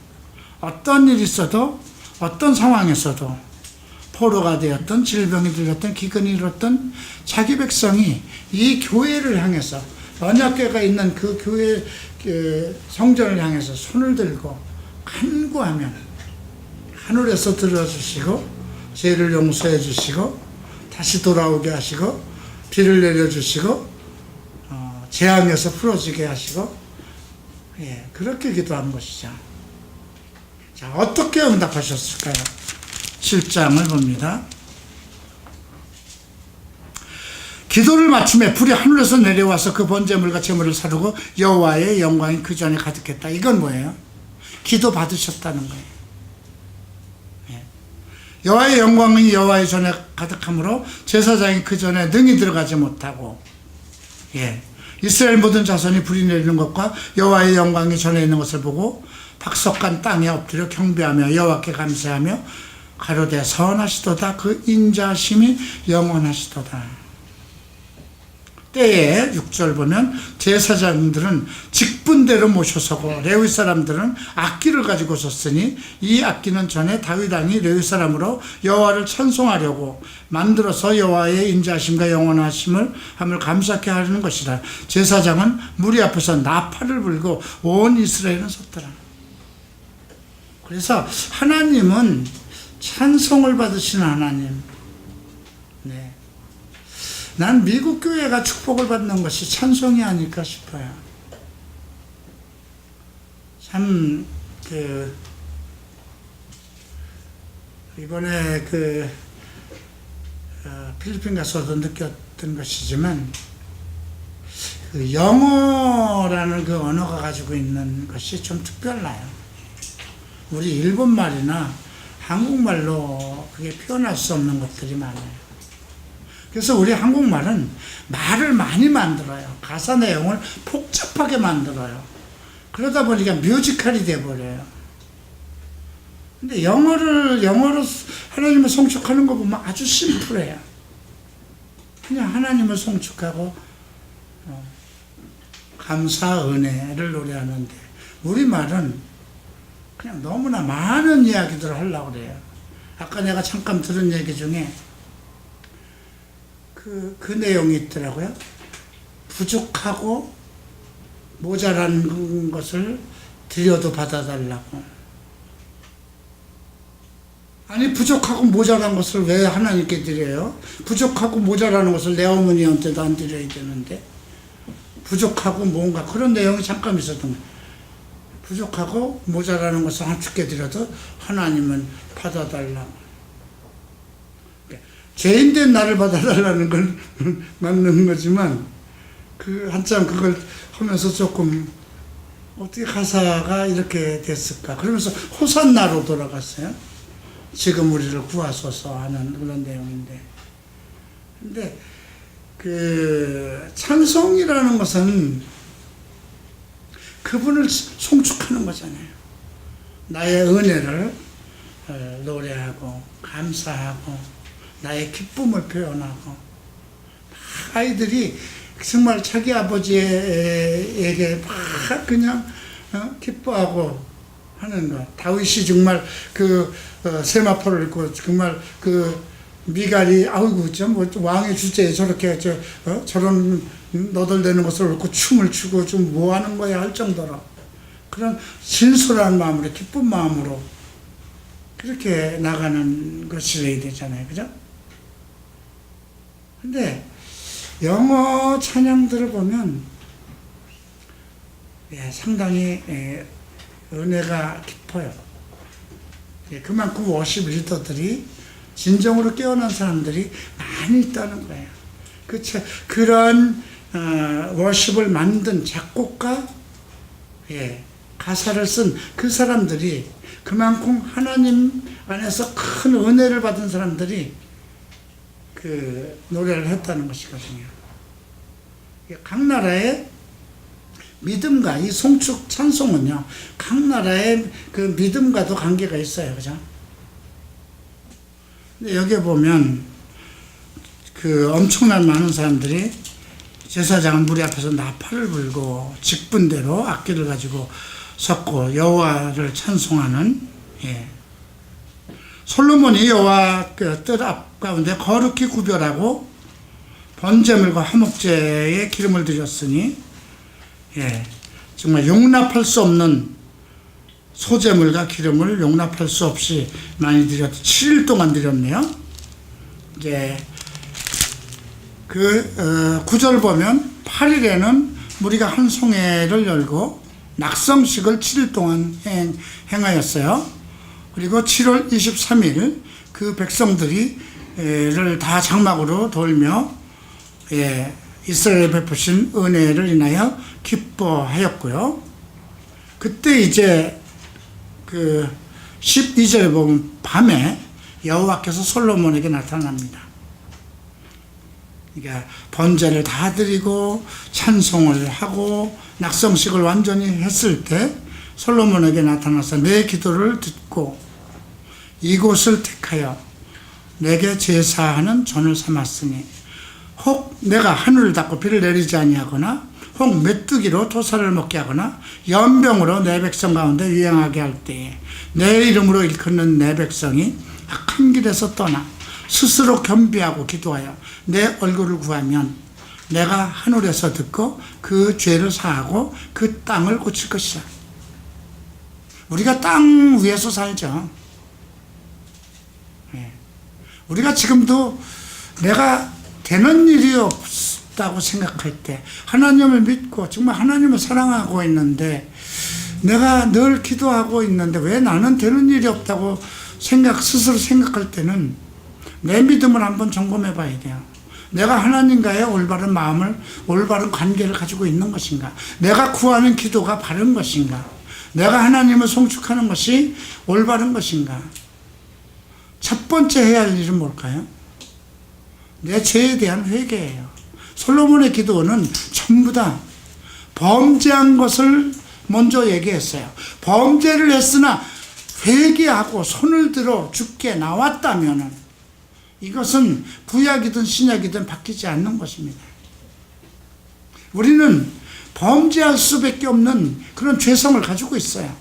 어떤 일이 있어도 어떤 상황에서도 포로가 되었던 질병이 들었던 기근이 일었던 자기 백성이 이 교회를 향해서 언약궤가 있는 그 교회 성전을 향해서 손을 들고 간구하면 하늘에서 들어주시고 죄를 용서해 주시고 다시 돌아오게 하시고 비를 내려주시고 재앙에서 풀어지게 하시고 그렇게 기도한 것이죠. 자, 어떻게 응답하셨을까요? 7장을 봅니다. 기도를 마침에 불이 하늘에서 내려와서 그 번제물과 제물을 사르고 여호와의 영광이 그 전에 가득했다. 이건 뭐예요? 기도 받으셨다는 거예요. 여호와의 영광이 여호와의 전에 가득하므로 제사장이 그 전에 능히 들어가지 못하고, 이스라엘 모든 자손이 불이 내리는 것과 여호와의 영광이 전에 있는 것을 보고 박석간 땅에 엎드려 경배하며 여호와께 감사하며 가로되 선하시도다. 그 인자심이 영원하시도다. 때에 6절 보면 제사장들은 직분대로 모셔서고 레위 사람들은 악기를 가지고 섰으니 이 악기는 전에 다윗 왕이 레위 사람으로 여호와를 찬송하려고 만들어서 여호와의 인자심과 영원하심을 함을 감사케 하려는 것이라. 제사장은 무리 앞에서 나팔을 불고 온 이스라엘은 섰더라. 그래서 하나님은 찬송을 받으시는 하나님. 난 미국 교회가 축복을 받는 것이 찬송이 아닐까 싶어요. 참, 이번에 필리핀 가서도 느꼈던 것이지만, 영어라는 그 언어가 가지고 있는 것이 좀 특별해요. 우리 일본말이나 한국말로 그게 표현할 수 없는 것들이 많아요. 그래서 우리 한국말은 말을 많이 만들어요. 가사 내용을 복잡하게 만들어요. 그러다 보니까 뮤지컬이 돼버려요. 근데 영어로 하나님을 송축하는 거 보면 아주 심플해요. 그냥 하나님을 송축하고 감사 은혜를 노래하는데, 우리말은 그냥 너무나 많은 이야기들을 하려고 그래요. 아까 내가 잠깐 들은 얘기 중에 그 내용이 있더라고요. 부족하고 모자란 것을 드려도 받아달라고. 아니, 부족하고 모자란 것을 왜 하나님께 드려요? 부족하고 모자라는 것을 내 어머니한테도 안 드려야 되는데, 부족하고 뭔가 그런 내용이 잠깐 있었던 거예요. 부족하고 모자라는 것을 하나님께 드려도 하나님은 받아달라고. 죄인된 나를 받아달라는 건 맞는 거지만, 한참 그걸 하면서 조금, 어떻게 가사가 이렇게 됐을까? 그러면서 호산나로 돌아갔어요. 지금 우리를 구하소서 하는 그런 내용인데. 근데, 찬송이라는 것은 그분을 송축하는 거잖아요. 나의 은혜를 노래하고, 감사하고, 나의 기쁨을 표현하고. 아이들이 정말 자기 아버지에게 막 그냥 기뻐하고 하는 거. 다윗이 정말 세마포를 입고 정말 미갈이 아이고 뭐 왕의 주제에 저렇게 저런 너덜대는 것을 놓고 춤을 추고 좀 뭐 하는 거야 할 정도로 그런 진솔한 마음으로, 기쁜 마음으로 그렇게 나가는 것이어야 되잖아요. 그죠? 근데 영어 찬양들을 보면 상당히 은혜가 깊어요. 그만큼 워십 리더들이 진정으로 깨어난 사람들이 많이 있다는 거예요. 그런 워십을 만든 작곡가, 가사를 쓴 그 사람들이 그만큼 하나님 안에서 큰 은혜를 받은 사람들이 노래를 했다는 것이거든요. 각 나라의 믿음과 이 송축 찬송은요, 각 나라의 그 믿음과도 관계가 있어요. 그죠? 근데 여기에 보면 엄청난 많은 사람들이 제사장은 무리 앞에서 나팔을 불고 직분대로 악기를 가지고 섰고 여호와를 찬송하는, 솔로몬이 여호와 뜰 앞 가운데 거룩히 구별하고 번제물과 화목제에 기름을 드렸으니, 정말 용납할 수 없는 소제물과 기름을 용납할 수 없이 많이 드렸, 7일 동안 드렸네요. 이제 9절 보면 8일에는 우리가 한 송해를 열고 낙성식을 7일 동안 행하였어요. 그리고 7월 23일 그 백성들이 를 다 장막으로 돌며 이스라엘에 베푸신 은혜를 인하여 기뻐하였고요. 그때 이제 그 12절에 보면 밤에 여호와께서 솔로몬에게 나타납니다. 그러니까 번제를 다 드리고 찬송을 하고 낙성식을 완전히 했을 때 솔로몬에게 나타나서 내 기도를 듣고 이곳을 택하여 내게 제사하는 전을 삼았으니 혹 내가 하늘을 닫고 비를 내리지 아니하거나 혹 메뚜기로 토사를 먹게 하거나 연병으로 내 백성 가운데 유행하게 할 때에 내 이름으로 일컫는 내 백성이 악한 길에서 떠나 스스로 겸비하고 기도하여 내 얼굴을 구하면 내가 하늘에서 듣고 그 죄를 사하고 그 땅을 고칠 것이다. 우리가 땅 위에서 살죠. 우리가 지금도 내가 되는 일이 없다고 생각할 때 하나님을 믿고 정말 하나님을 사랑하고 있는데 내가 늘 기도하고 있는데 왜 나는 되는 일이 없다고 스스로 생각할 때는 내 믿음을 한번 점검해 봐야 돼요. 내가 하나님과의 올바른 마음을, 올바른 관계를 가지고 있는 것인가? 내가 구하는 기도가 바른 것인가? 내가 하나님을 송축하는 것이 올바른 것인가? 첫 번째 해야 할 일은 뭘까요? 내 죄에 대한 회개예요. 솔로몬의 기도는 전부 다 범죄한 것을 먼저 얘기했어요. 범죄를 했으나 회개하고 손을 들어 주께 나왔다면 이것은 구약이든 신약이든 바뀌지 않는 것입니다. 우리는 범죄할 수밖에 없는 그런 죄성을 가지고 있어요.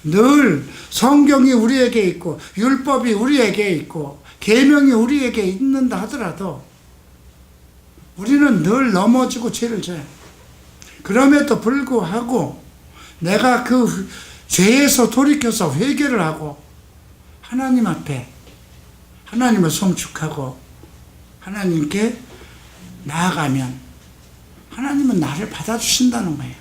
늘 성경이 우리에게 있고 율법이 우리에게 있고 계명이 우리에게 있는다 하더라도 우리는 늘 넘어지고 죄를 져요. 그럼에도 불구하고 내가 그 죄에서 돌이켜서 회개를 하고 하나님 앞에 하나님을 송축하고 하나님께 나아가면 하나님은 나를 받아주신다는 거예요.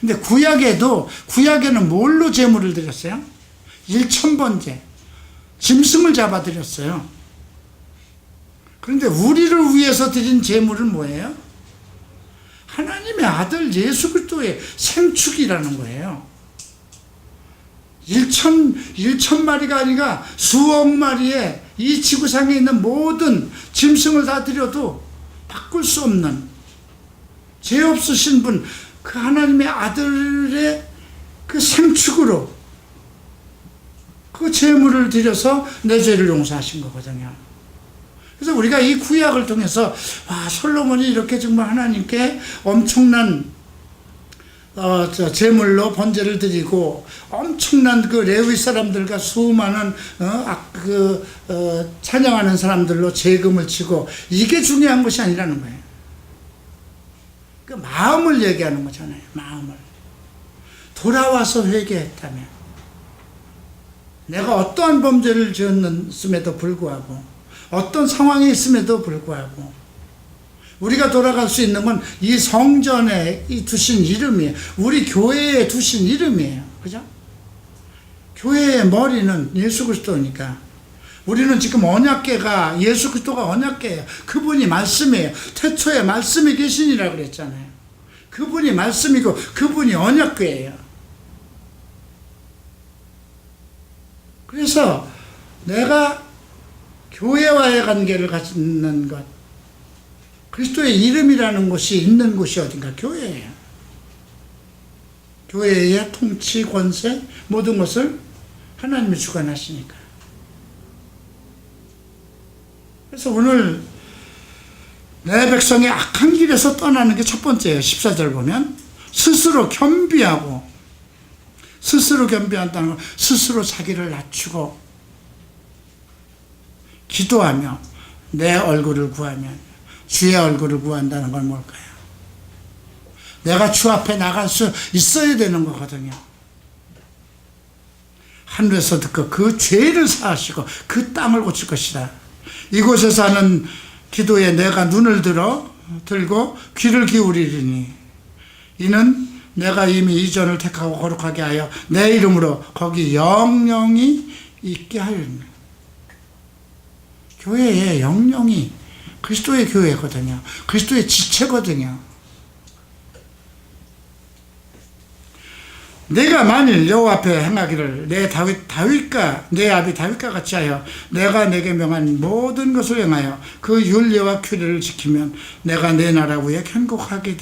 근데 구약에는 뭘로 제물을 드렸어요? 1000번째 짐승을 잡아 드렸어요. 그런데 우리를 위해서 드린 제물은 뭐예요? 하나님의 아들 예수 그리스도의 생축이라는 거예요. 1천 마리가 아니라 수억 마리의 이 지구상에 있는 모든 짐승을 다 드려도 바꿀 수 없는 죄 없으신 분, 그 하나님의 아들의 그 생축으로 그 제물을 드려서 내 죄를 용서하신 거거든요. 그래서 우리가 이 구약을 통해서 솔로몬이 이렇게 정말 하나님께 엄청난 제물로 번제를 드리고 엄청난 그 레위 사람들과 수많은 찬양하는 사람들로 제금을 치고 이게 중요한 것이 아니라는 거예요. 그 마음을 얘기하는 거잖아요. 마음을 돌아와서 회개했다면 내가 어떠한 범죄를 지었음에도 불구하고 어떤 상황이 있음에도 불구하고 우리가 돌아갈 수 있는 건 이 성전에 두신 이름이에요. 우리 교회에 두신 이름이에요. 그죠? 교회의 머리는 예수 그리스도니까 우리는 지금 언약궤가 예수 그리스도가 언약궤예요. 그분이 말씀이에요. 태초에 말씀이 계시니라 그랬잖아요. 그분이 말씀이고 그분이 언약궤예요. 그래서 내가 교회와의 관계를 갖는 것, 그리스도의 이름이라는 것이 있는 곳이 어딘가? 교회예요. 교회의 통치, 권세, 모든 것을 하나님이 주관하시니까. 그래서 오늘 내 백성이 악한 길에서 떠나는 게 첫 번째예요. 14절 보면 스스로 겸비하고, 스스로 겸비한다는 건 스스로 자기를 낮추고 기도하며 내 얼굴을 구하면, 주의 얼굴을 구한다는 건 뭘까요? 내가 주 앞에 나갈 수 있어야 되는 거거든요. 하늘에서 듣고 그 죄를 사하시고 그 땅을 고칠 것이다. 이곳에서 하는 기도에 내가 눈을 들고 귀를 기울이리니 이는 내가 이미 이전을 택하고 거룩하게 하여 내 이름으로 거기 영영이 있게 하려는 교회의 영령이 그리스도의 교회거든요. 그리스도의 지체거든요. 내가 만일 여호와 앞에 행하기를 내 다윗과 내 아비 다윗과 같이 하여 내가 내게 명한 모든 것을 행하여 그 율례와 규례를 지키면 내가 내 나라 위에 견고케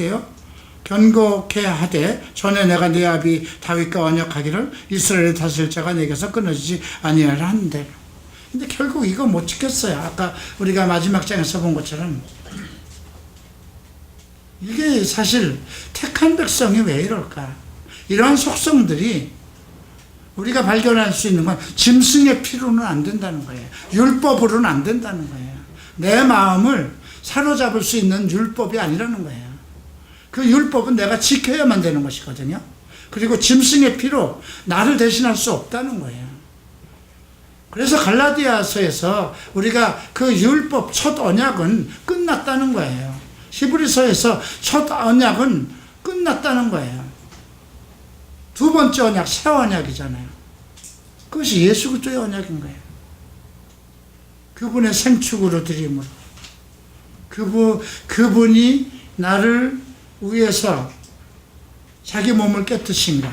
하되 전에 내가 내 아비 다윗과 언약하기를 이스라엘의 다스릴 자가 내게서 끊어지지 아니하라 한대. 근데 결국 이거 못 지켰어요. 아까 우리가 마지막 장에서 본 것처럼. 이게 사실 택한 백성이 왜 이럴까? 이러한 속성들이 우리가 발견할 수 있는 건 짐승의 피로는 안 된다는 거예요. 율법으로는 안 된다는 거예요. 내 마음을 사로잡을 수 있는 율법이 아니라는 거예요. 그 율법은 내가 지켜야만 되는 것이거든요. 그리고 짐승의 피로 나를 대신할 수 없다는 거예요. 그래서 갈라디아서에서 우리가 그 율법 첫 언약은 끝났다는 거예요. 히브리서에서 첫 언약은 끝났다는 거예요. 두 번째 언약, 새 언약이잖아요. 그것이 예수 그리스도의 언약인 거예요. 그분의 생축으로 드림으로. 그분이 나를 위해서 자기 몸을 깨뜨신 것.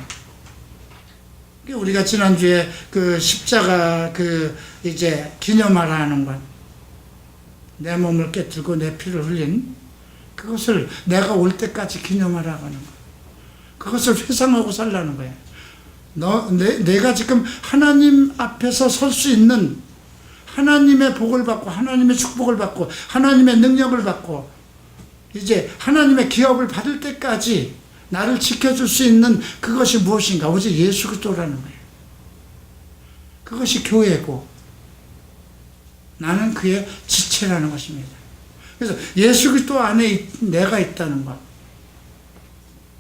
우리가 지난주에 그 십자가 이제 기념하라 하는 것. 내 몸을 깨뜨리고 내 피를 흘린 그것을 내가 올 때까지 기념하라고 하는 것. 그것을 회상하고 살라는 거예요. 내가 지금 하나님 앞에서 설 수 있는 하나님의 복을 받고 하나님의 축복을 받고 하나님의 능력을 받고 이제 하나님의 기업을 받을 때까지 나를 지켜줄 수 있는 그것이 무엇인가? 오직 예수 그리스도라는 거예요. 그것이 교회고 나는 그의 지체라는 것입니다. 그래서 예수 그리스도 안에 내가 있다는 것.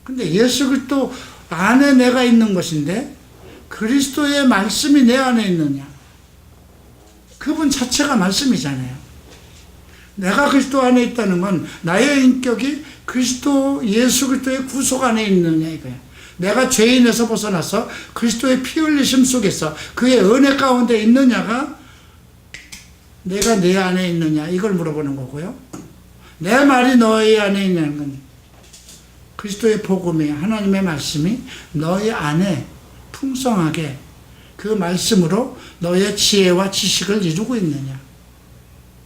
근데 예수 그리스도 안에 내가 있는 것인데 그리스도의 말씀이 내 안에 있느냐? 그분 자체가 말씀이잖아요. 내가 그리스도 안에 있다는 건 나의 인격이 예수 그리스도의 구속 안에 있느냐 이거예요. 내가 죄인에서 벗어나서 그리스도의 피 흘리심 속에서 그의 은혜 가운데 있느냐가 내가 내 안에 있느냐 이걸 물어보는 거고요. 내 말이 너희 안에 있는 건 그리스도의 복음이 하나님의 말씀이 너희 안에 풍성하게 그 말씀으로 너의 지혜와 지식을 이루고 있느냐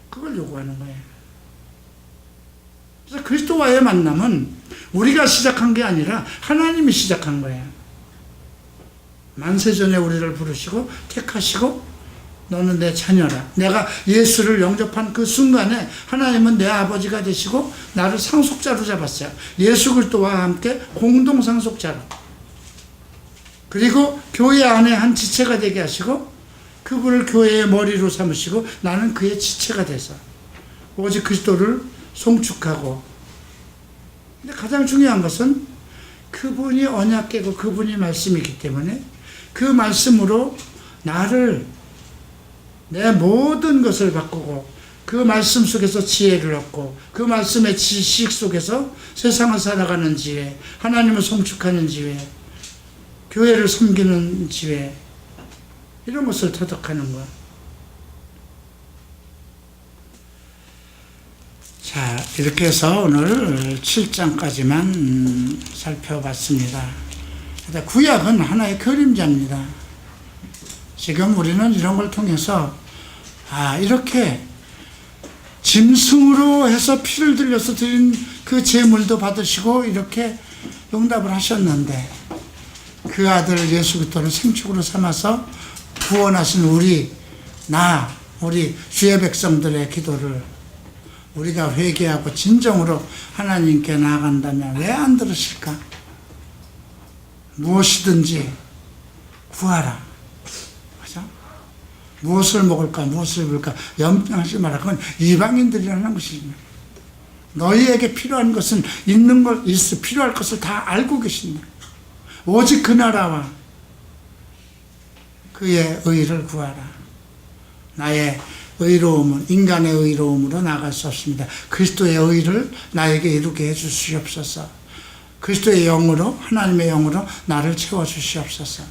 그걸 요구하는 거예요. 그래서 그리스도와의 만남은 우리가 시작한 게 아니라 하나님이 시작한 거예요. 만세전에 우리를 부르시고 택하시고 너는 내 자녀라. 내가 예수를 영접한 그 순간에 하나님은 내 아버지가 되시고 나를 상속자로 잡았어요. 예수 그리스도와 함께 공동 상속자로. 그리고 교회 안에 한 지체가 되게 하시고 그분을 교회의 머리로 삼으시고 나는 그의 지체가 돼서 오직 그리스도를 송축하고. 근데 가장 중요한 것은 그분이 언약궤고 그분이 말씀이기 때문에 그 말씀으로 나를 내 모든 것을 바꾸고 그 말씀 속에서 지혜를 얻고 그 말씀의 지식 속에서 세상을 살아가는 지혜, 하나님을 송축하는 지혜, 교회를 섬기는 지혜, 이런 것을 터득하는 것. 자, 이렇게 해서 오늘 7장까지만 살펴봤습니다. 구약은 하나의 그림자입니다. 지금 우리는 이런 걸 통해서 이렇게 짐승으로 해서 피를 들여서 드린 그 제물도 받으시고 이렇게 응답을 하셨는데 그 아들 예수 그리스도를 생축으로 삼아서 구원하신 우리 주의 백성들의 기도를 우리가 회개하고 진정으로 하나님께 나아간다면 왜 안 들으실까? 무엇이든지 구하라. 무엇을 먹을까, 무엇을 입을까, 염려하지 마라. 그건 이방인들이라는 것입니다. 너희에게 필요한 것은 필요할 것을 다 알고 계신다. 오직 그 나라와 그의 의를 구하라. 나의 의로움은 인간의 의로움으로 나갈 수 없습니다. 그리스도의 의를 나에게 이루게 해주시옵소서. 그리스도의 영으로, 하나님의 영으로 나를 채워주시옵소서.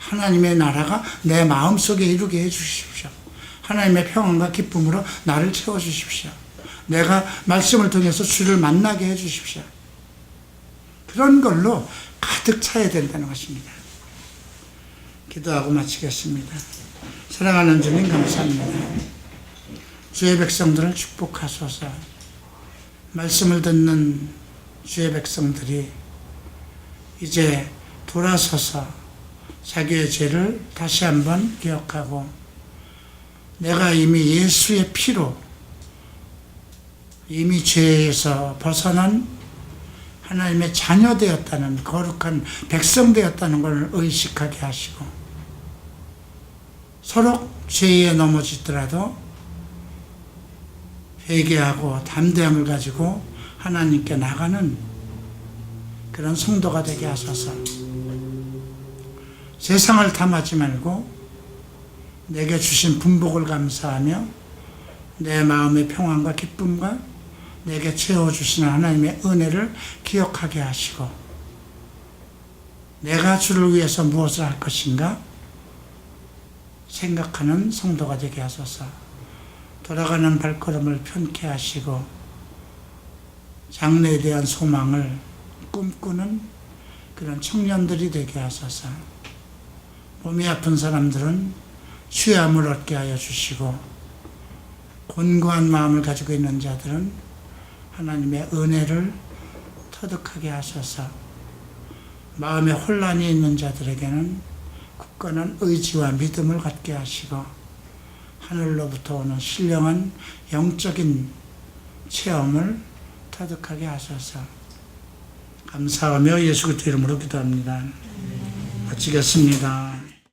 하나님의 나라가 내 마음속에 이루게 해주십시오. 하나님의 평안과 기쁨으로 나를 채워주십시오. 내가 말씀을 통해서 주를 만나게 해주십시오. 그런 걸로 가득 차야 된다는 것입니다. 기도하고 마치겠습니다. 사랑하는 주님 감사합니다. 주의 백성들을 축복하소서. 말씀을 듣는 주의 백성들이 이제 돌아서서 자기의 죄를 다시 한번 기억하고 내가 이미 예수의 피로 이미 죄에서 벗어난 하나님의 자녀 되었다는, 거룩한 백성 되었다는 것을 의식하게 하시고 서로 죄에 넘어지더라도 회개하고 담대함을 가지고 하나님께 나가는 그런 성도가 되게 하소서. 세상을 탐하지 말고 내게 주신 분복을 감사하며 내 마음의 평안과 기쁨과 내게 채워주시는 하나님의 은혜를 기억하게 하시고 내가 주를 위해서 무엇을 할 것인가 생각하는 성도가 되게 하소서. 돌아가는 발걸음을 편케 하시고 장래에 대한 소망을 꿈꾸는 그런 청년들이 되게 하소서. 몸이 아픈 사람들은 쉬함을 얻게 하여 주시고 곤고한 마음을 가지고 있는 자들은 하나님의 은혜를 터득하게 하셔서 마음에 혼란이 있는 자들에게는 굳건한 의지와 믿음을 갖게 하시고 하늘로부터 오는 신령한 영적인 체험을 터득하게 하셔서 감사하며 예수 그리스도 이름으로 기도합니다. 마치겠습니다.